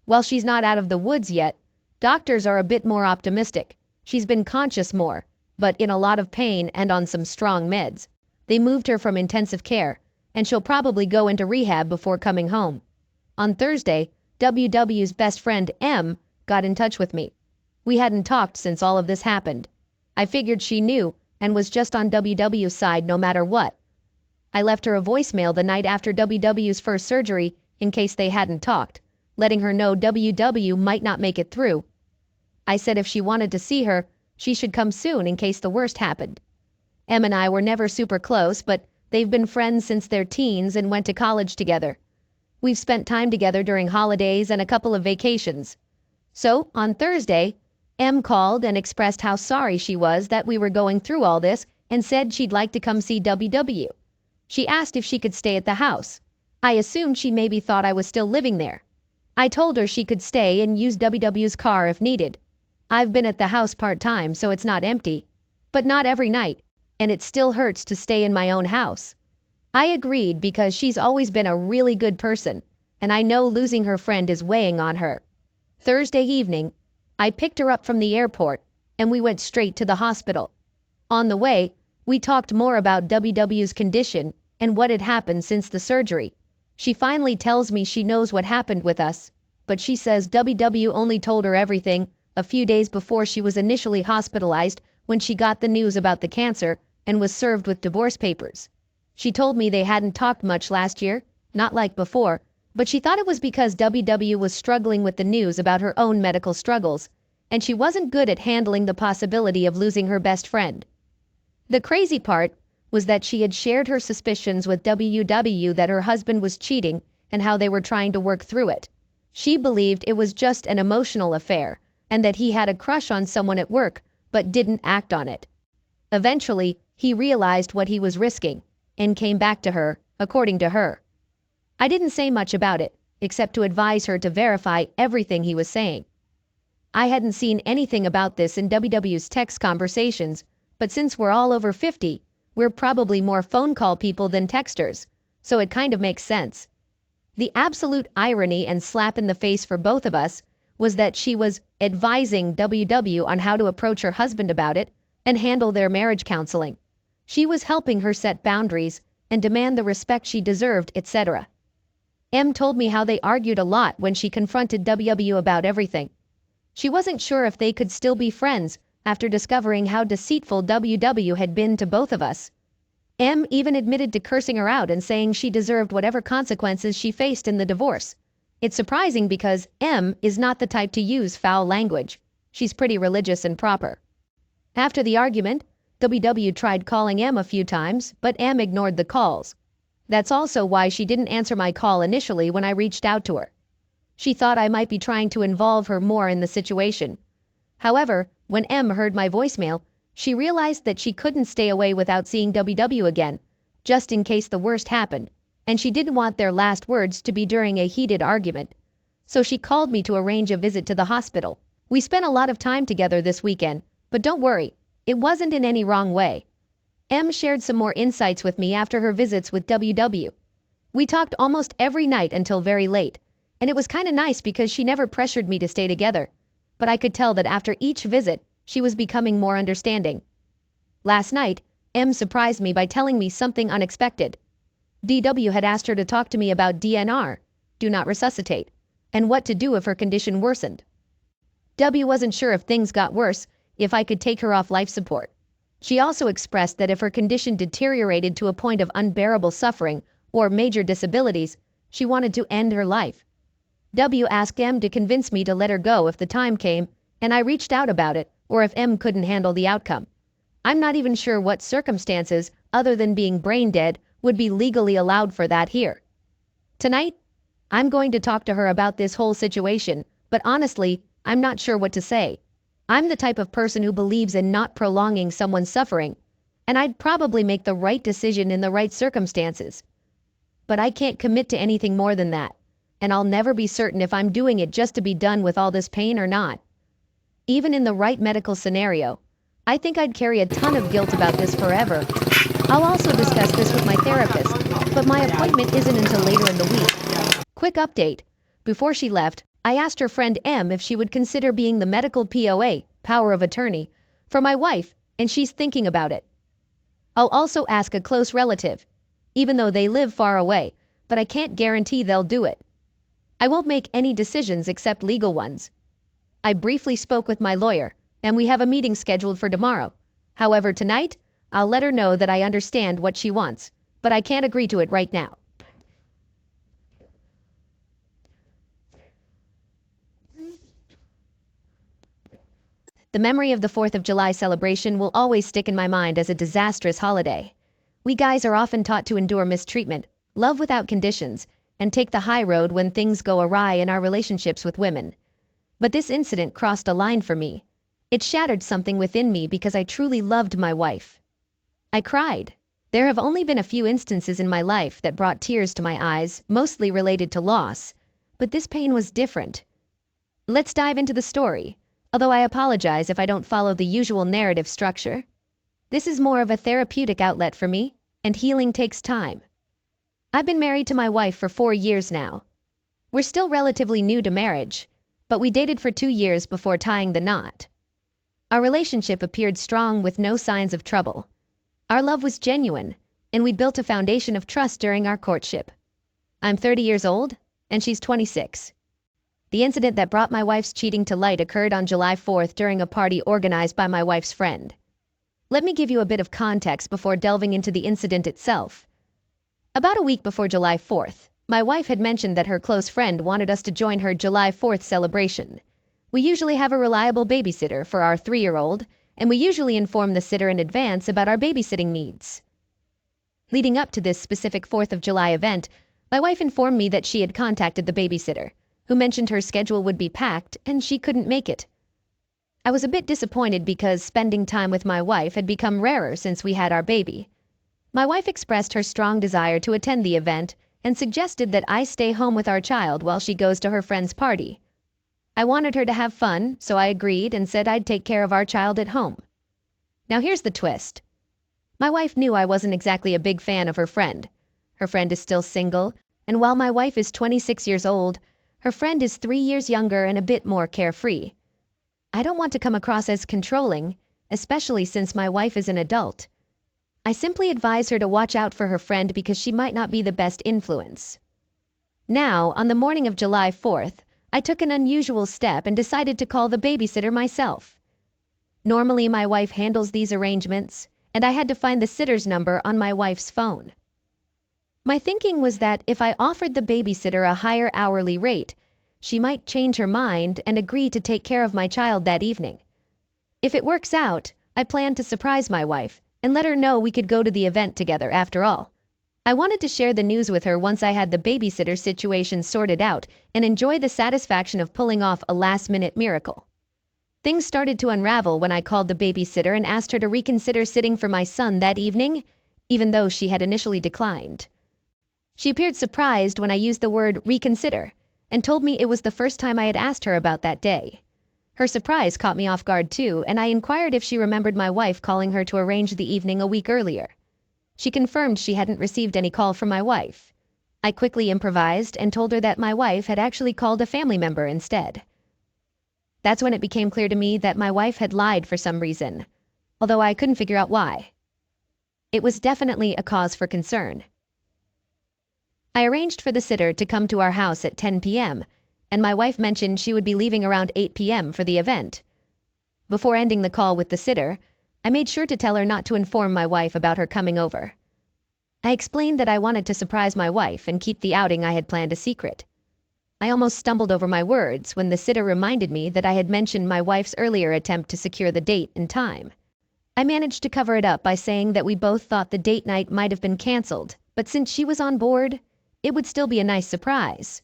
A: While she's not out of the woods yet, doctors are a bit more optimistic. She's been conscious more, but in a lot of pain and on some strong meds. They moved her from intensive care, and she'll probably go into rehab before coming home. On Thursday, WW's best friend M got in touch with me. We hadn't talked since all of this happened. I figured she knew and was just on WW's side no matter what. I left her a voicemail the night after WW's first surgery in case they hadn't talked, letting her know WW might not make it through. I said if she wanted to see her, she should come soon in case the worst happened. Em and I were never super close, but they've been friends since their teens and went to college together. We've spent time together during holidays and a couple of vacations. So, on Thursday, Em called and expressed how sorry she was that we were going through all this and said she'd like to come see WW. She asked if she could stay at the house. I assumed she maybe thought I was still living there. I told her she could stay and use WW's car if needed. I've been at the house part-time, so it's not empty. But not every night, and it still hurts to stay in my own house. I agreed because she's always been a really good person, and I know losing her friend is weighing on her. Thursday evening, I picked her up from the airport, and we went straight to the hospital. On the way, we talked more about WW's condition and what had happened since the surgery. She finally tells me she knows what happened with us, but she says WW only told her everything a few days before she was initially hospitalized when she got the news about the cancer and was served with divorce papers. She told me they hadn't talked much last year, not like before, but she thought it was because WW was struggling with the news about her own medical struggles, and she wasn't good at handling the possibility of losing her best friend. The crazy part was that she had shared her suspicions with WW that her husband was cheating and how they were trying to work through it. She believed it was just an emotional affair and that he had a crush on someone at work but didn't act on it. Eventually, he realized what he was risking and came back to her, according to her. I didn't say much about it, except to advise her to verify everything he was saying. I hadn't seen anything about this in WW's text conversations, but since we're all over 50, we're probably more phone call people than texters, so it kind of makes sense. The absolute irony and slap in the face for both of us was that she was advising WW on how to approach her husband about it and handle their marriage counseling. She was helping her set boundaries and demand the respect she deserved, etc. M told me how they argued a lot when she confronted WW about everything. She wasn't sure if they could still be friends after discovering how deceitful WW had been to both of us. M even admitted to cursing her out and saying she deserved whatever consequences she faced in the divorce. It's surprising because M is not the type to use foul language. She's pretty religious and proper. After the argument, WW tried calling M a few times, but M ignored the calls. That's also why she didn't answer my call initially when I reached out to her. She thought I might be trying to involve her more in the situation. However, when M heard my voicemail, she realized that she couldn't stay away without seeing WW again, just in case the worst happened, and she didn't want their last words to be during a heated argument. So she called me to arrange a visit to the hospital. We spent a lot of time together this weekend, but don't worry, it wasn't in any wrong way. M shared some more insights with me after her visits with WW. We talked almost every night until very late, and it was kinda nice because she never pressured me to stay together. But I could tell that after each visit, she was becoming more understanding. Last night, M surprised me by telling me something unexpected. DW had asked her to talk to me about DNR, do not resuscitate, and what to do if her condition worsened. W wasn't sure if things got worse, if I could take her off life support. She also expressed that if her condition deteriorated to a point of unbearable suffering or major disabilities, she wanted to end her life. W asked M to convince me to let her go if the time came, and I reached out about it, or if M couldn't handle the outcome. I'm not even sure what circumstances, other than being brain dead, would be legally allowed for that here. Tonight, I'm going to talk to her about this whole situation, but honestly, I'm not sure what to say. I'm the type of person who believes in not prolonging someone's suffering, and I'd probably make the right decision in the right circumstances. But I can't commit to anything more than that, and I'll never be certain if I'm doing it just to be done with all this pain or not. Even in the right medical scenario, I think I'd carry a ton of guilt about this forever. I'll also discuss this with my therapist, but my appointment isn't until later in the week. Quick update. Before she left, I asked her friend M if she would consider being the medical POA, power of attorney, for my wife, and she's thinking about it. I'll also ask a close relative, even though they live far away, but I can't guarantee they'll do it. I won't make any decisions except legal ones. I briefly spoke with my lawyer, and we have a meeting scheduled for tomorrow. However, tonight, I'll let her know that I understand what she wants, but I can't agree to it right now. The memory of the 4th of July celebration will always stick in my mind as a disastrous holiday. We guys are often taught to endure mistreatment, love without conditions, and take the high road when things go awry in our relationships with women. But this incident crossed a line for me. It shattered something within me because I truly loved my wife. I cried. There have only been a few instances in my life that brought tears to my eyes, mostly related to loss, but this pain was different. Let's dive into the story, although I apologize if I don't follow the usual narrative structure. This is more of a therapeutic outlet for me, and healing takes time. I've been married to my wife for 4 years now. We're still relatively new to marriage, but we dated for 2 years before tying the knot. Our relationship appeared strong with no signs of trouble. Our love was genuine, and we built a foundation of trust during our courtship. I'm 30 years old, and she's 26. The incident that brought my wife's cheating to light occurred on July 4th during a party organized by my wife's friend. Let me give you a bit of context before delving into the incident itself. About a week before July 4th, my wife had mentioned that her close friend wanted us to join her July 4th celebration. We usually have a reliable babysitter for our 3-year-old, and we usually inform the sitter in advance about our babysitting needs. Leading up to this specific 4th of July event, my wife informed me that she had contacted the babysitter, who mentioned her schedule would be packed and she couldn't make it. I was a bit disappointed because spending time with my wife had become rarer since we had our baby. My wife expressed her strong desire to attend the event and suggested that I stay home with our child while she goes to her friend's party. I wanted her to have fun, so I agreed and said I'd take care of our child at home. Now here's the twist. My wife knew I wasn't exactly a big fan of her friend. Her friend is still single, and while my wife is 26 years old, her friend is 3 years younger and a bit more carefree. I don't want to come across as controlling, especially since my wife is an adult. I simply advise her to watch out for her friend because she might not be the best influence. Now, on the morning of July 4th, I took an unusual step and decided to call the babysitter myself. Normally, my wife handles these arrangements, and I had to find the sitter's number on my wife's phone. My thinking was that if I offered the babysitter a higher hourly rate, she might change her mind and agree to take care of my child that evening. If it works out, I plan to surprise my wife and let her know we could go to the event together after all. I wanted to share the news with her once I had the babysitter situation sorted out and enjoy the satisfaction of pulling off a last-minute miracle. Things started to unravel when I called the babysitter and asked her to reconsider sitting for my son that evening, even though she had initially declined. She appeared surprised when I used the word reconsider and told me it was the first time I had asked her about that day. Her surprise caught me off guard too, and I inquired if she remembered my wife calling her to arrange the evening a week earlier. She confirmed she hadn't received any call from my wife. I quickly improvised and told her that my wife had actually called a family member instead. That's when it became clear to me that my wife had lied for some reason, although I couldn't figure out why. It was definitely a cause for concern. I arranged for the sitter to come to our house at 10 p.m., and my wife mentioned she would be leaving around 8 p.m. for the event. Before ending the call with the sitter, I made sure to tell her not to inform my wife about her coming over. I explained that I wanted to surprise my wife and keep the outing I had planned a secret. I almost stumbled over my words when the sitter reminded me that I had mentioned my wife's earlier attempt to secure the date and time. I managed to cover it up by saying that we both thought the date night might have been canceled, but since she was on board, it would still be a nice surprise.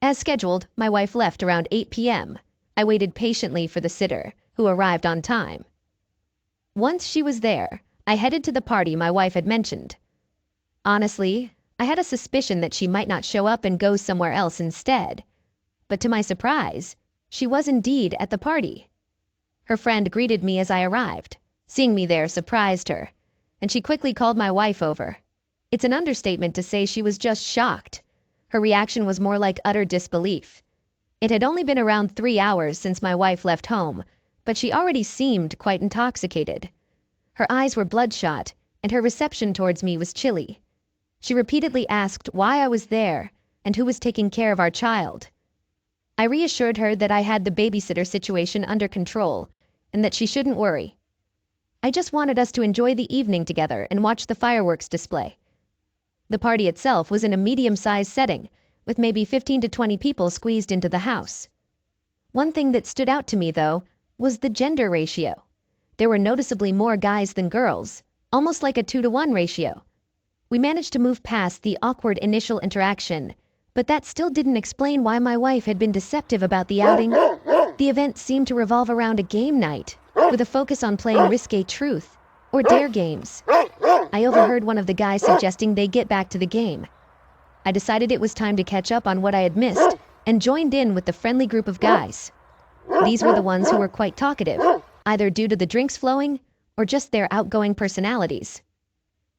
A: As scheduled, my wife left around 8 p.m. I waited patiently for the sitter, who arrived on time. Once she was there, I headed to the party my wife had mentioned. Honestly, I had a suspicion that she might not show up and go somewhere else instead. But to my surprise, she was indeed at the party. Her friend greeted me as I arrived. Seeing me there surprised her, and she quickly called my wife over. It's an understatement to say she was just shocked. Her reaction was more like utter disbelief. It had only been around 3 hours since my wife left home, but she already seemed quite intoxicated. Her eyes were bloodshot, and her reception towards me was chilly. She repeatedly asked why I was there and who was taking care of our child. I reassured her that I had the babysitter situation under control and that she shouldn't worry. I just wanted us to enjoy the evening together and watch the fireworks display. The party itself was in a medium-sized setting, with maybe 15 to 20 people squeezed into the house. One thing that stood out to me, though, was the gender ratio. There were noticeably more guys than girls, almost like a 2-to-1 ratio. We managed to move past the awkward initial interaction, but that still didn't explain why my wife had been deceptive about the outing. The event seemed to revolve around a game night, with a focus on playing risque truth, or dare games. I overheard one of the guys suggesting they get back to the game. I decided it was time to catch up on what I had missed, and joined in with the friendly group of guys. These were the ones who were quite talkative, either due to the drinks flowing, or just their outgoing personalities.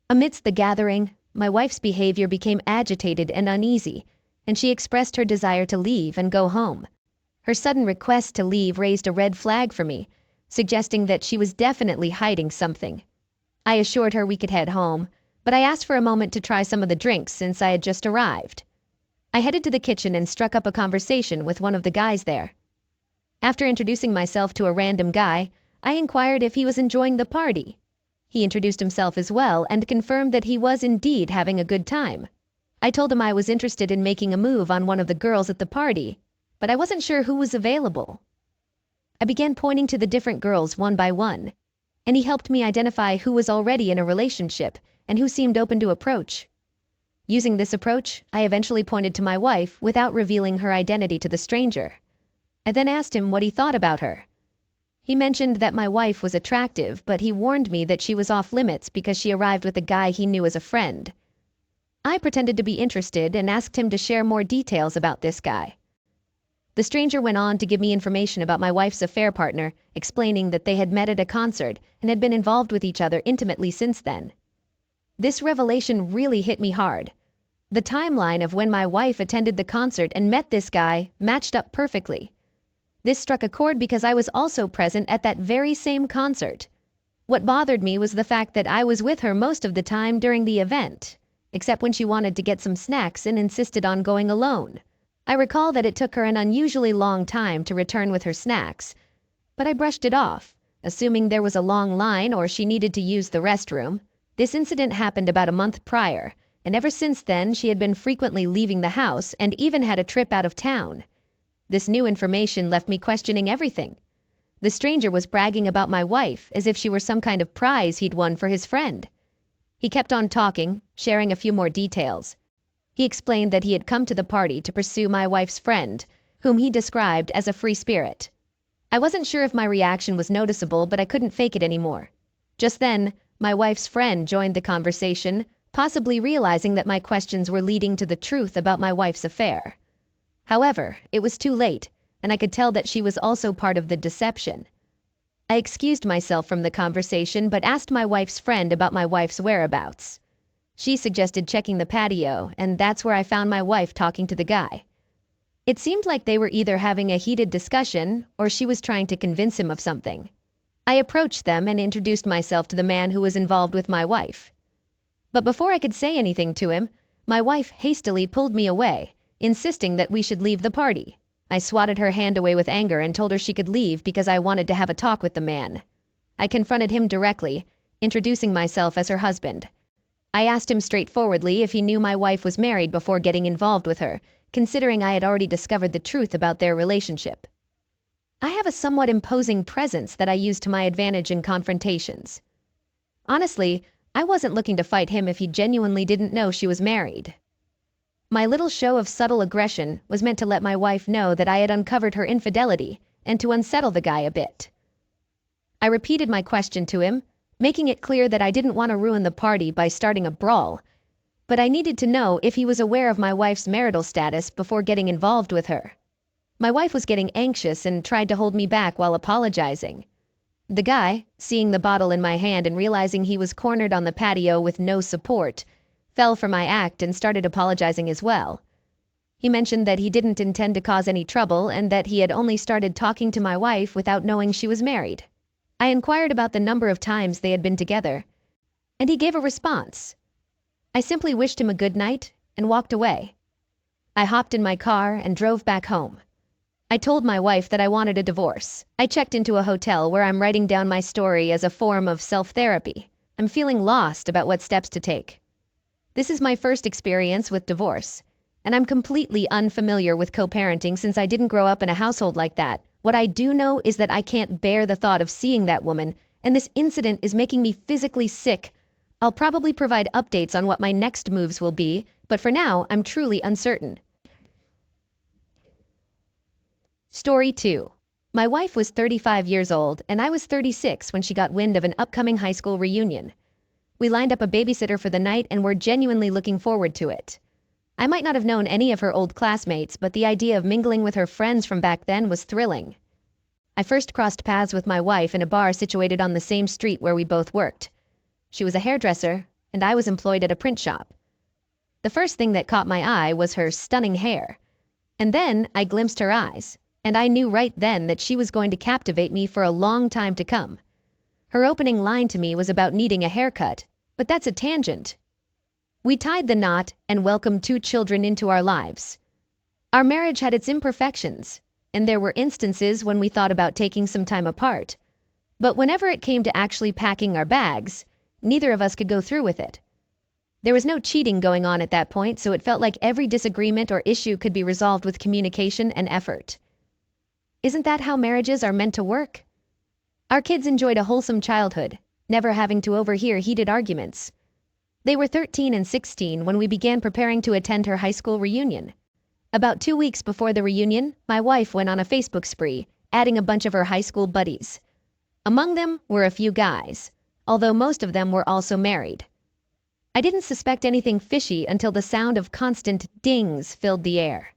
A: Amidst the gathering, my wife's behavior became agitated and uneasy, and she expressed her desire to leave and go home. Her sudden request to leave raised a red flag for me, suggesting that she was definitely hiding something. I assured her we could head home, but I asked for a moment to try some of the drinks since I had just arrived. I headed to the kitchen and struck up a conversation with one of the guys there. After introducing myself to a random guy, I inquired if he was enjoying the party. He introduced himself as well and confirmed that he was indeed having a good time. I told him I was interested in making a move on one of the girls at the party, but I wasn't sure who was available. I began pointing to the different girls one by one, and he helped me identify who was already in a relationship and who seemed open to approach. Using this approach, I eventually pointed to my wife without revealing her identity to the stranger. I then asked him what he thought about her. He mentioned that my wife was attractive, but he warned me that she was off limits because she arrived with a guy he knew as a friend. I pretended to be interested and asked him to share more details about this guy. The stranger went on to give me information about my wife's affair partner, explaining that they had met at a concert and had been involved with each other intimately since then. This revelation really hit me hard. The timeline of when my wife attended the concert and met this guy matched up perfectly. This struck a chord because I was also present at that very same concert. What bothered me was the fact that I was with her most of the time during the event, except when she wanted to get some snacks and insisted on going alone. I recall that it took her an unusually long time to return with her snacks, but I brushed it off, assuming there was a long line or she needed to use the restroom. This incident happened about a month prior, and ever since then she had been frequently leaving the house and even had a trip out of town. This new information left me questioning everything. The stranger was bragging about my wife as if she were some kind of prize he'd won for his friend. He kept on talking, sharing a few more details. He explained that he had come to the party to pursue my wife's friend, whom he described as a free spirit. I wasn't sure if my reaction was noticeable, but I couldn't fake it anymore. Just then, my wife's friend joined the conversation, possibly realizing that my questions were leading to the truth about my wife's affair. However, it was too late, and I could tell that she was also part of the deception. I excused myself from the conversation but asked my wife's friend about my wife's whereabouts. She suggested checking the patio, and that's where I found my wife talking to the guy. It seemed like they were either having a heated discussion or she was trying to convince him of something. I approached them and introduced myself to the man who was involved with my wife. But before I could say anything to him, my wife hastily pulled me away, insisting that we should leave the party. I swatted her hand away with anger and told her she could leave because I wanted to have a talk with the man. I confronted him directly, introducing myself as her husband. I asked him straightforwardly if he knew my wife was married before getting involved with her, considering I had already discovered the truth about their relationship. I have a somewhat imposing presence that I use to my advantage in confrontations. Honestly, I wasn't looking to fight him if he genuinely didn't know she was married. My little show of subtle aggression was meant to let my wife know that I had uncovered her infidelity and to unsettle the guy a bit. I repeated my question to him, making it clear that I didn't want to ruin the party by starting a brawl, but I needed to know if he was aware of my wife's marital status before getting involved with her. My wife was getting anxious and tried to hold me back while apologizing. The guy, seeing the bottle in my hand and realizing he was cornered on the patio with no support, fell for my act and started apologizing as well. He mentioned that he didn't intend to cause any trouble and that he had only started talking to my wife without knowing she was married. I inquired about the number of times they had been together, and he gave a response. I simply wished him a good night and walked away. I hopped in my car and drove back home. I told my wife that I wanted a divorce. I checked into a hotel where I'm writing down my story as a form of self-therapy. I'm feeling lost about what steps to take. This is my first experience with divorce, and I'm completely unfamiliar with co-parenting since I didn't grow up in a household like that. What I do know is that I can't bear the thought of seeing that woman, and this incident is making me physically sick. I'll probably provide updates on what my next moves will be, but for now, I'm truly uncertain. Story 2. My wife was 35 years old, and I was 36 when she got wind of an upcoming high school reunion. We lined up a babysitter for the night and were genuinely looking forward to it. I might not have known any of her old classmates, but the idea of mingling with her friends from back then was thrilling. I first crossed paths with my wife in a bar situated on the same street where we both worked. She was a hairdresser, and I was employed at a print shop. The first thing that caught my eye was her stunning hair. And then I glimpsed her eyes, and I knew right then that she was going to captivate me for a long time to come. Her opening line to me was about needing a haircut, but that's a tangent. We tied the knot and welcomed 2 children into our lives. Our marriage had its imperfections, and there were instances when we thought about taking some time apart. But whenever it came to actually packing our bags, neither of us could go through with it. There was no cheating going on at that point, so it felt like every disagreement or issue could be resolved with communication and effort. Isn't that how marriages are meant to work? Our kids enjoyed a wholesome childhood, never having to overhear heated arguments. They were 13 and 16 when we began preparing to attend her high school reunion. About 2 weeks before the reunion, my wife went on a Facebook spree, adding a bunch of her high school buddies. Among them were a few guys, although most of them were also married. I didn't suspect anything fishy until the sound of constant dings filled the air.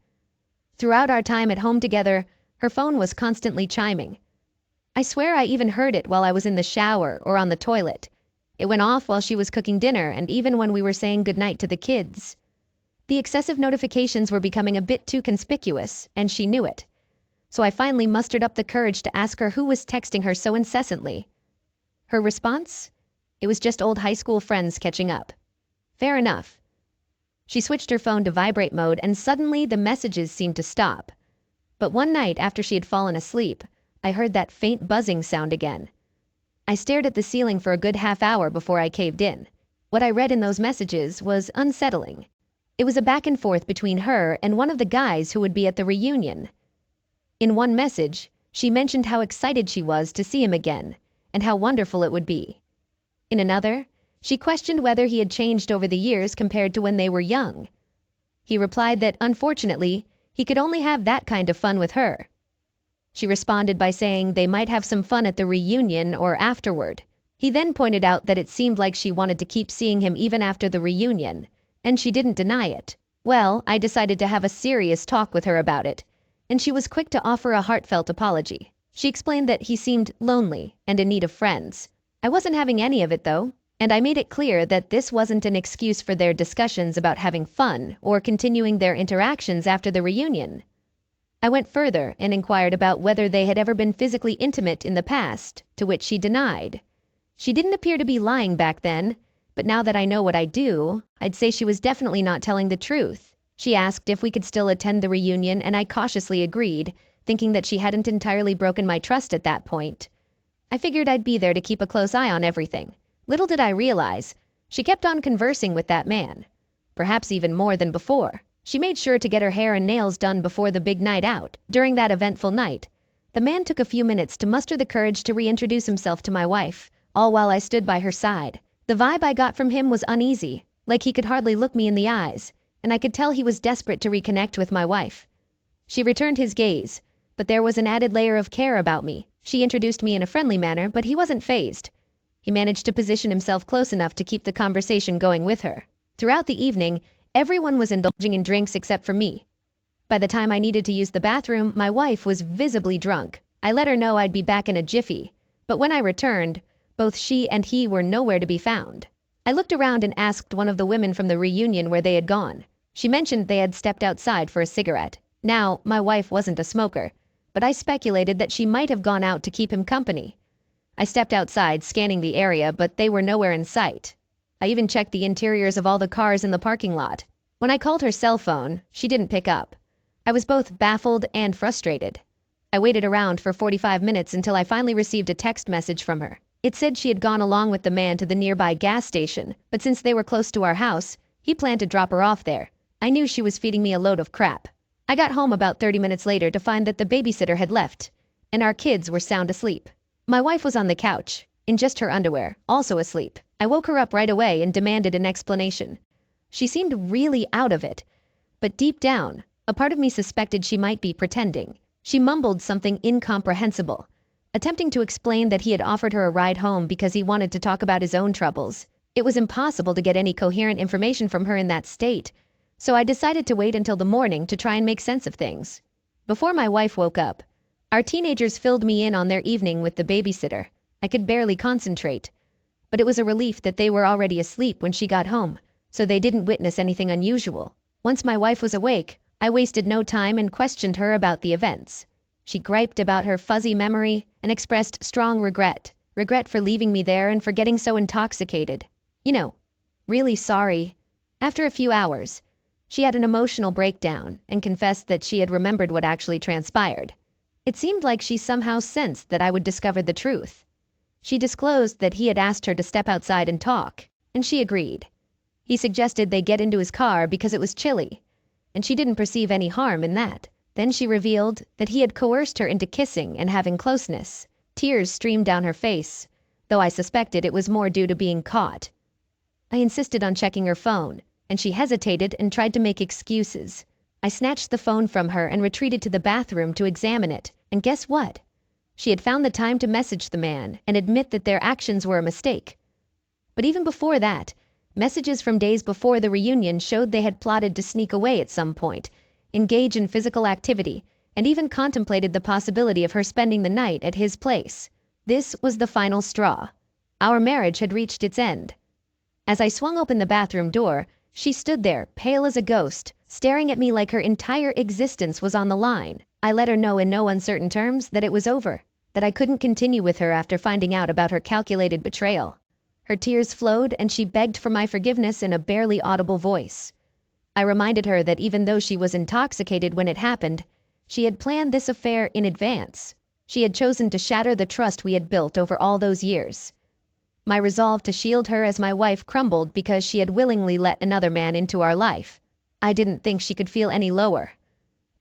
A: Throughout our time at home together, her phone was constantly chiming. I swear I even heard it while I was in the shower or on the toilet. It went off while she was cooking dinner and even when we were saying goodnight to the kids. The excessive notifications were becoming a bit too conspicuous, and she knew it. So I finally mustered up the courage to ask her who was texting her so incessantly. Her response? It was just old high school friends catching up. Fair enough. She switched her phone to vibrate mode and suddenly the messages seemed to stop. But one night after she had fallen asleep, I heard that faint buzzing sound again. I stared at the ceiling for a good half hour before I caved in. What I read in those messages was unsettling. It was a back and forth between her and one of the guys who would be at the reunion. In one message, she mentioned how excited she was to see him again, and how wonderful it would be. In another, she questioned whether he had changed over the years compared to when they were young. He replied that, unfortunately, he could only have that kind of fun with her. She responded by saying they might have some fun at the reunion or afterward. He then pointed out that it seemed like she wanted to keep seeing him even after the reunion, and she didn't deny it. Well, I decided to have a serious talk with her about it, and she was quick to offer a heartfelt apology. She explained that he seemed lonely and in need of friends. I wasn't having any of it though, and I made it clear that this wasn't an excuse for their discussions about having fun or continuing their interactions after the reunion. I went further and inquired about whether they had ever been physically intimate in the past, to which she denied. She didn't appear to be lying back then, but now that I know what I do, I'd say she was definitely not telling the truth. She asked if we could still attend the reunion and I cautiously agreed, thinking that she hadn't entirely broken my trust at that point. I figured I'd be there to keep a close eye on everything. Little did I realize, she kept on conversing with that man. Perhaps even more than before. She made sure to get her hair and nails done before the big night out. During that eventful night, the man took a few minutes to muster the courage to reintroduce himself to my wife, all while I stood by her side. The vibe I got from him was uneasy, like he could hardly look me in the eyes, and I could tell he was desperate to reconnect with my wife. She returned his gaze, but there was an added layer of care about me. She introduced me in a friendly manner, but he wasn't fazed. He managed to position himself close enough to keep the conversation going with her. Throughout the evening, everyone was indulging in drinks except for me. By the time I needed to use the bathroom, my wife was visibly drunk. I let her know I'd be back in a jiffy, but when I returned, both she and he were nowhere to be found. I looked around and asked one of the women from the reunion where they had gone. She mentioned they had stepped outside for a cigarette. Now, my wife wasn't a smoker, but I speculated that she might have gone out to keep him company. I stepped outside, scanning the area, but they were nowhere in sight. I even checked the interiors of all the cars in the parking lot. When I called her cell phone, she didn't pick up. I was both baffled and frustrated. I waited around for 45 minutes until I finally received a text message from her. It said she had gone along with the man to the nearby gas station, but since they were close to our house, he planned to drop her off there. I knew she was feeding me a load of crap. I got home about 30 minutes later to find that the babysitter had left, and our kids were sound asleep. My wife was on the couch, in just her underwear, also asleep. I woke her up right away and demanded an explanation. She seemed really out of it, but deep down, a part of me suspected she might be pretending. She mumbled something incomprehensible, attempting to explain that he had offered her a ride home because he wanted to talk about his own troubles. It was impossible to get any coherent information from her in that state, so I decided to wait until the morning to try and make sense of things. Before my wife woke up, our teenagers filled me in on their evening with the babysitter. I could barely concentrate, but it was a relief that they were already asleep when she got home, so they didn't witness anything unusual. Once my wife was awake, I wasted no time and questioned her about the events. She griped about her fuzzy memory and expressed strong regret for leaving me there and for getting so intoxicated. You know, really sorry. After a few hours, she had an emotional breakdown and confessed that she had remembered what actually transpired. It seemed like she somehow sensed that I would discover the truth. She disclosed that he had asked her to step outside and talk, and she agreed. He suggested they get into his car because it was chilly, and she didn't perceive any harm in that. Then she revealed that he had coerced her into kissing and having closeness. Tears streamed down her face, though I suspected it was more due to being caught. I insisted on checking her phone, and she hesitated and tried to make excuses. I snatched the phone from her and retreated to the bathroom to examine it, and guess what? She had found the time to message the man and admit that their actions were a mistake. But even before that, messages from days before the reunion showed they had plotted to sneak away at some point, engage in physical activity, and even contemplated the possibility of her spending the night at his place. This was the final straw. Our marriage had reached its end. As I swung open the bathroom door, she stood there, pale as a ghost, staring at me like her entire existence was on the line. I let her know in no uncertain terms that it was over, that I couldn't continue with her after finding out about her calculated betrayal. Her tears flowed and she begged for my forgiveness in a barely audible voice. I reminded her that even though she was intoxicated when it happened, she had planned this affair in advance. She had chosen to shatter the trust we had built over all those years. My resolve to shield her as my wife crumbled because she had willingly let another man into our life. I didn't think she could feel any lower.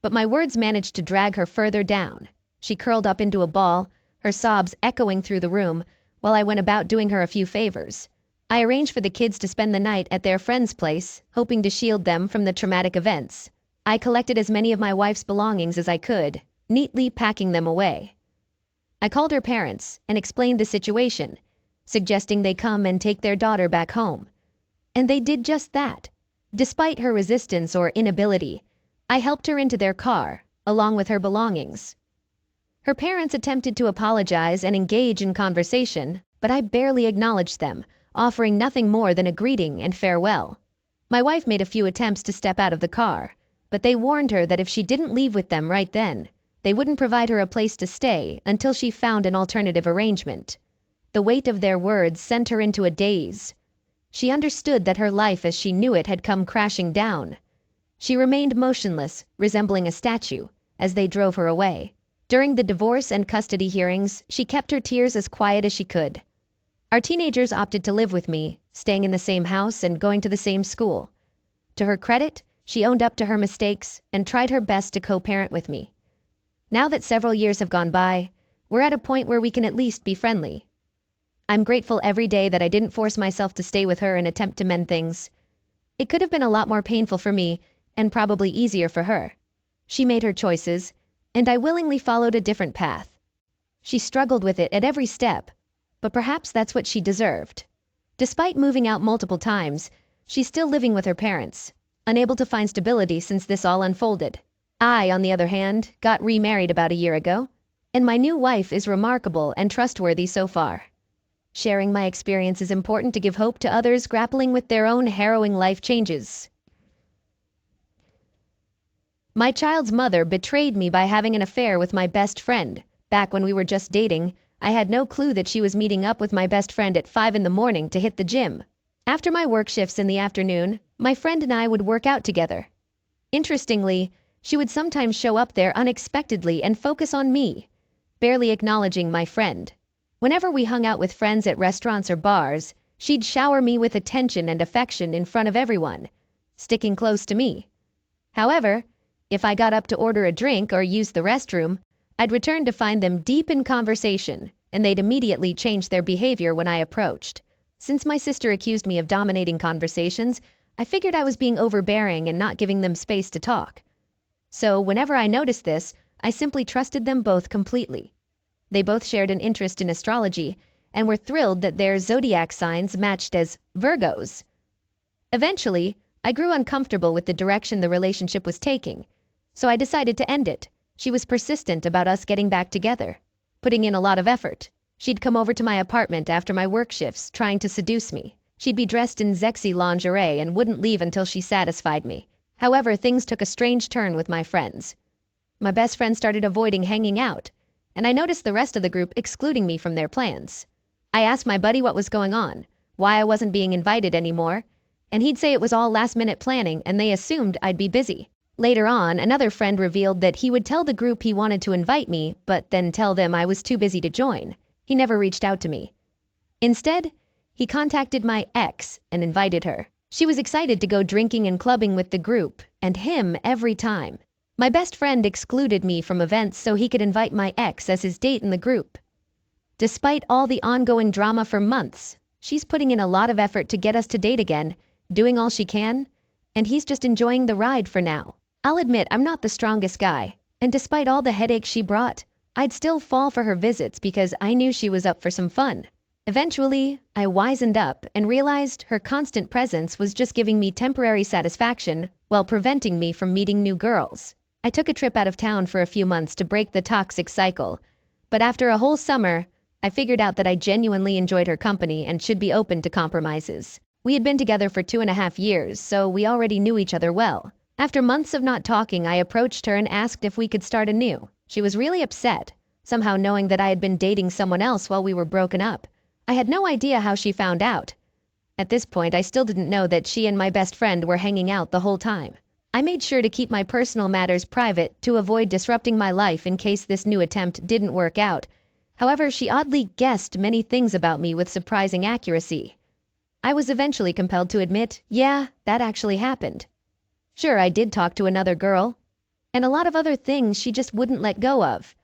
A: But my words managed to drag her further down. She curled up into a ball, her sobs echoing through the room, while I went about doing her a few favors. I arranged for the kids to spend the night at their friend's place, hoping to shield them from the traumatic events. I collected as many of my wife's belongings as I could, neatly packing them away. I called her parents and explained the situation, suggesting they come and take their daughter back home. And they did just that. Despite her resistance or inability, I helped her into their car, along with her belongings. Her parents attempted to apologize and engage in conversation, but I barely acknowledged them, offering nothing more than a greeting and farewell. My wife made a few attempts to step out of the car, but they warned her that if she didn't leave with them right then, they wouldn't provide her a place to stay until she found an alternative arrangement. The weight of their words sent her into a daze. She understood that her life as she knew it had come crashing down. She remained motionless, resembling a statue, as they drove her away. During the divorce and custody hearings, she kept her tears as quiet as she could. Our teenagers opted to live with me, staying in the same house and going to the same school. To her credit, she owned up to her mistakes and tried her best to co-parent with me. Now that several years have gone by, we're at a point where we can at least be friendly. I'm grateful every day that I didn't force myself to stay with her and attempt to mend things. It could have been a lot more painful for me, and probably easier for her. She made her choices, and I willingly followed a different path. She struggled with it at every step, but perhaps that's what she deserved. Despite moving out multiple times, she's still living with her parents, unable to find stability since this all unfolded. I, on the other hand, got remarried about a year ago, and my new wife is remarkable and trustworthy so far. Sharing my experience is important to give hope to others grappling with their own harrowing life changes. My child's mother betrayed me by having an affair with my best friend. Back when we were just dating, I had no clue that she was meeting up with my best friend at 5 in the morning to hit the gym. After my work shifts in the afternoon, my friend and I would work out together. Interestingly, she would sometimes show up there unexpectedly and focus on me, barely acknowledging my friend. Whenever we hung out with friends at restaurants or bars, she'd shower me with attention and affection in front of everyone, sticking close to me. However, if I got up to order a drink or use the restroom, I'd return to find them deep in conversation, and they'd immediately change their behavior when I approached. Since my sister accused me of dominating conversations, I figured I was being overbearing and not giving them space to talk. So whenever I noticed this, I simply trusted them both completely. They both shared an interest in astrology and were thrilled that their zodiac signs matched as Virgos. Eventually, I grew uncomfortable with the direction the relationship was taking, so I decided to end it. She was persistent about us getting back together, putting in a lot of effort. She'd come over to my apartment after my work shifts, trying to seduce me. She'd be dressed in sexy lingerie and wouldn't leave until she satisfied me. However, things took a strange turn with my friends. My best friend started avoiding hanging out, and I noticed the rest of the group excluding me from their plans. I asked my buddy what was going on, why I wasn't being invited anymore, and he'd say it was all last-minute planning and they assumed I'd be busy. Later on, another friend revealed that he would tell the group he wanted to invite me, but then tell them I was too busy to join. He never reached out to me. Instead, he contacted my ex and invited her. She was excited to go drinking and clubbing with the group, and him every time. My best friend excluded me from events so he could invite my ex as his date in the group. Despite all the ongoing drama for months, she's putting in a lot of effort to get us to date again, doing all she can, and he's just enjoying the ride for now. I'll admit I'm not the strongest guy, and despite all the headaches she brought, I'd still fall for her visits because I knew she was up for some fun. Eventually, I wisened up and realized her constant presence was just giving me temporary satisfaction while preventing me from meeting new girls. I took a trip out of town for a few months to break the toxic cycle, but after a whole summer, I figured out that I genuinely enjoyed her company and should be open to compromises. We had been together for 2.5 years, so we already knew each other well. After months of not talking, I approached her and asked if we could start anew. She was really upset, somehow knowing that I had been dating someone else while we were broken up. I had no idea how she found out. At this point, I still didn't know that she and my best friend were hanging out the whole time. I made sure to keep my personal matters private to avoid disrupting my life in case this new attempt didn't work out. However, she oddly guessed many things about me with surprising accuracy. I was eventually compelled to admit, yeah, that actually happened. Sure, I did talk to another girl, and a lot of other things she just wouldn't let go of.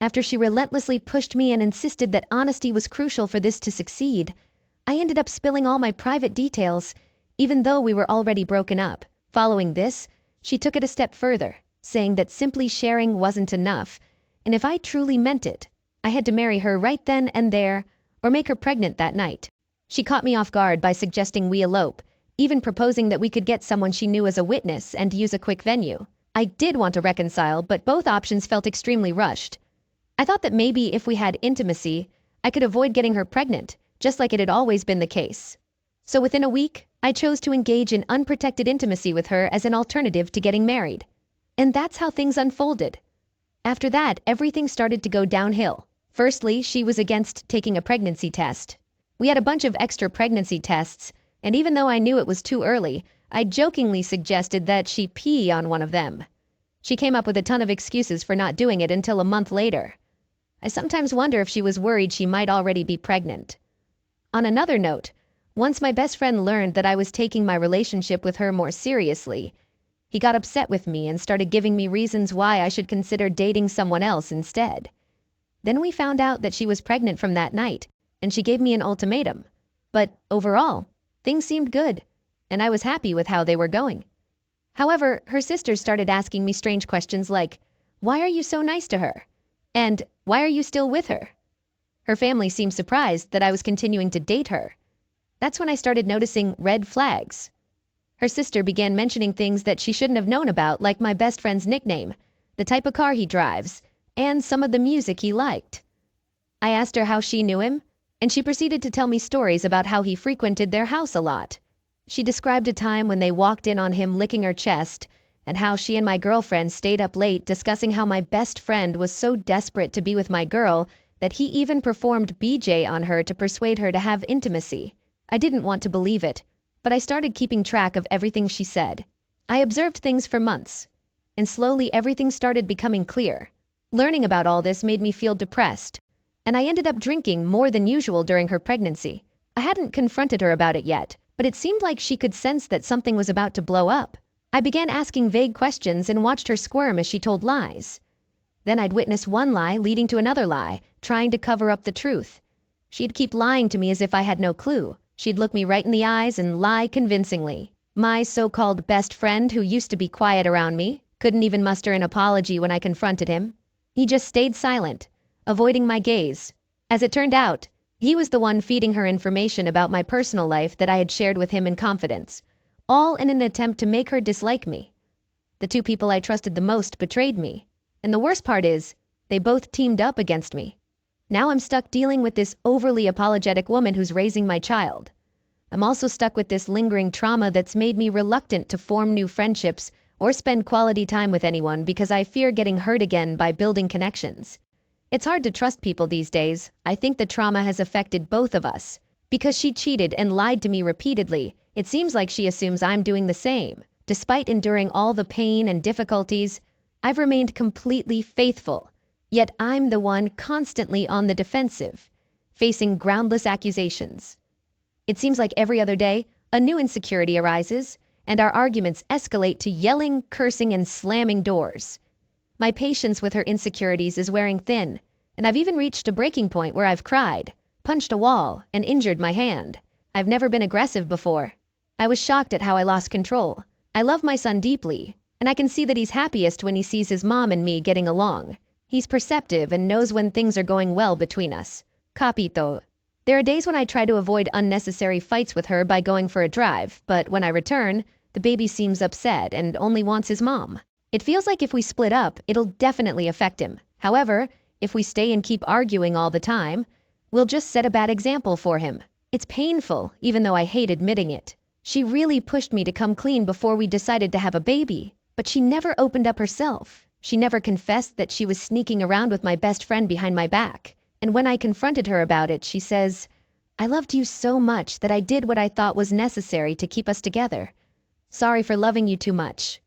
A: After she relentlessly pushed me and insisted that honesty was crucial for this to succeed, I ended up spilling all my private details, even though we were already broken up. Following this, she took it a step further, saying that simply sharing wasn't enough, and if I truly meant it, I had to marry her right then and there, or make her pregnant that night. She caught me off guard by suggesting we elope, even proposing that we could get someone she knew as a witness and use a quick venue. I did want to reconcile, but both options felt extremely rushed. I thought that maybe if we had intimacy, I could avoid getting her pregnant, just like it had always been the case. So within a week, I chose to engage in unprotected intimacy with her as an alternative to getting married. And that's how things unfolded. After that, everything started to go downhill. Firstly, she was against taking a pregnancy test. We had a bunch of extra pregnancy tests, and even though I knew it was too early, I jokingly suggested that she pee on one of them. She came up with a ton of excuses for not doing it until a month later. I sometimes wonder if she was worried she might already be pregnant. On another note, once my best friend learned that I was taking my relationship with her more seriously, he got upset with me and started giving me reasons why I should consider dating someone else instead. Then we found out that she was pregnant from that night, and she gave me an ultimatum. But overall, things seemed good, and I was happy with how they were going. However, her sisters started asking me strange questions like, "Why are you so nice to her?" And "Why are you still with her?" Her family seemed surprised that I was continuing to date her. That's when I started noticing red flags. Her sister began mentioning things that she shouldn't have known about, like my best friend's nickname, the type of car he drives, and some of the music he liked. I asked her how she knew him, and she proceeded to tell me stories about how he frequented their house a lot. She described a time when they walked in on him licking her chest, and how she and my girlfriend stayed up late discussing how my best friend was so desperate to be with my girl that he even performed BJ on her to persuade her to have intimacy. I didn't want to believe it, but I started keeping track of everything she said. I observed things for months, and slowly everything started becoming clear. Learning about all this made me feel depressed, and I ended up drinking more than usual during her pregnancy. I hadn't confronted her about it yet, but it seemed like she could sense that something was about to blow up. I began asking vague questions and watched her squirm as she told lies. Then I'd witness one lie leading to another lie, trying to cover up the truth. She'd keep lying to me as if I had no clue. She'd look me right in the eyes and lie convincingly. My so-called best friend, who used to be quiet around me, couldn't even muster an apology when I confronted him. He just stayed silent, avoiding my gaze. As it turned out, he was the one feeding her information about my personal life that I had shared with him in confidence, all in an attempt to make her dislike me. The two people I trusted the most betrayed me, and the worst part is, they both teamed up against me. Now I'm stuck dealing with this overly apologetic woman who's raising my child. I'm also stuck with this lingering trauma that's made me reluctant to form new friendships or spend quality time with anyone because I fear getting hurt again by building connections. It's hard to trust people these days. I think the trauma has affected both of us. Because she cheated and lied to me repeatedly, it seems like she assumes I'm doing the same. Despite enduring all the pain and difficulties, I've remained completely faithful. Yet I'm the one constantly on the defensive. facing groundless accusations. It seems like every other day, a new insecurity arises, and our arguments escalate to yelling, cursing, and slamming doors. My patience with her insecurities is wearing thin, and I've even reached a breaking point where I've cried, punched a wall, and injured my hand. I've never been aggressive before. I was shocked at how I lost control. I love my son deeply, and I can see that he's happiest when he sees his mom and me getting along. He's perceptive and knows when things are going well between us. Capito. There are days when I try to avoid unnecessary fights with her by going for a drive, but when I return, the baby seems upset and only wants his mom. It feels like if we split up, it'll definitely affect him. However, if we stay and keep arguing all the time, we'll just set a bad example for him. It's painful, even though I hate admitting it. She really pushed me to come clean before we decided to have a baby, but she never opened up herself. She never confessed that she was sneaking around with my best friend behind my back. And when I confronted her about it, she says, "I loved you so much that I did what I thought was necessary to keep us together. Sorry for loving you too much."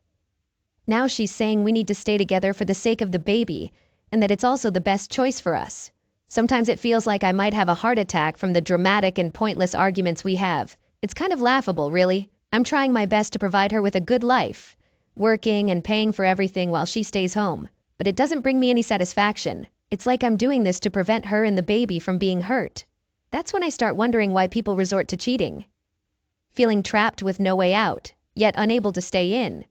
A: Now she's saying we need to stay together for the sake of the baby, and that it's also the best choice for us. Sometimes it feels like I might have a heart attack from the dramatic and pointless arguments we have. It's kind of laughable, really. I'm trying my best to provide her with a good life, working and paying for everything while she stays home. But it doesn't bring me any satisfaction. It's like I'm doing this to prevent her and the baby from being hurt. That's when I start wondering why people resort to cheating. Feeling trapped with no way out, yet unable to stay in.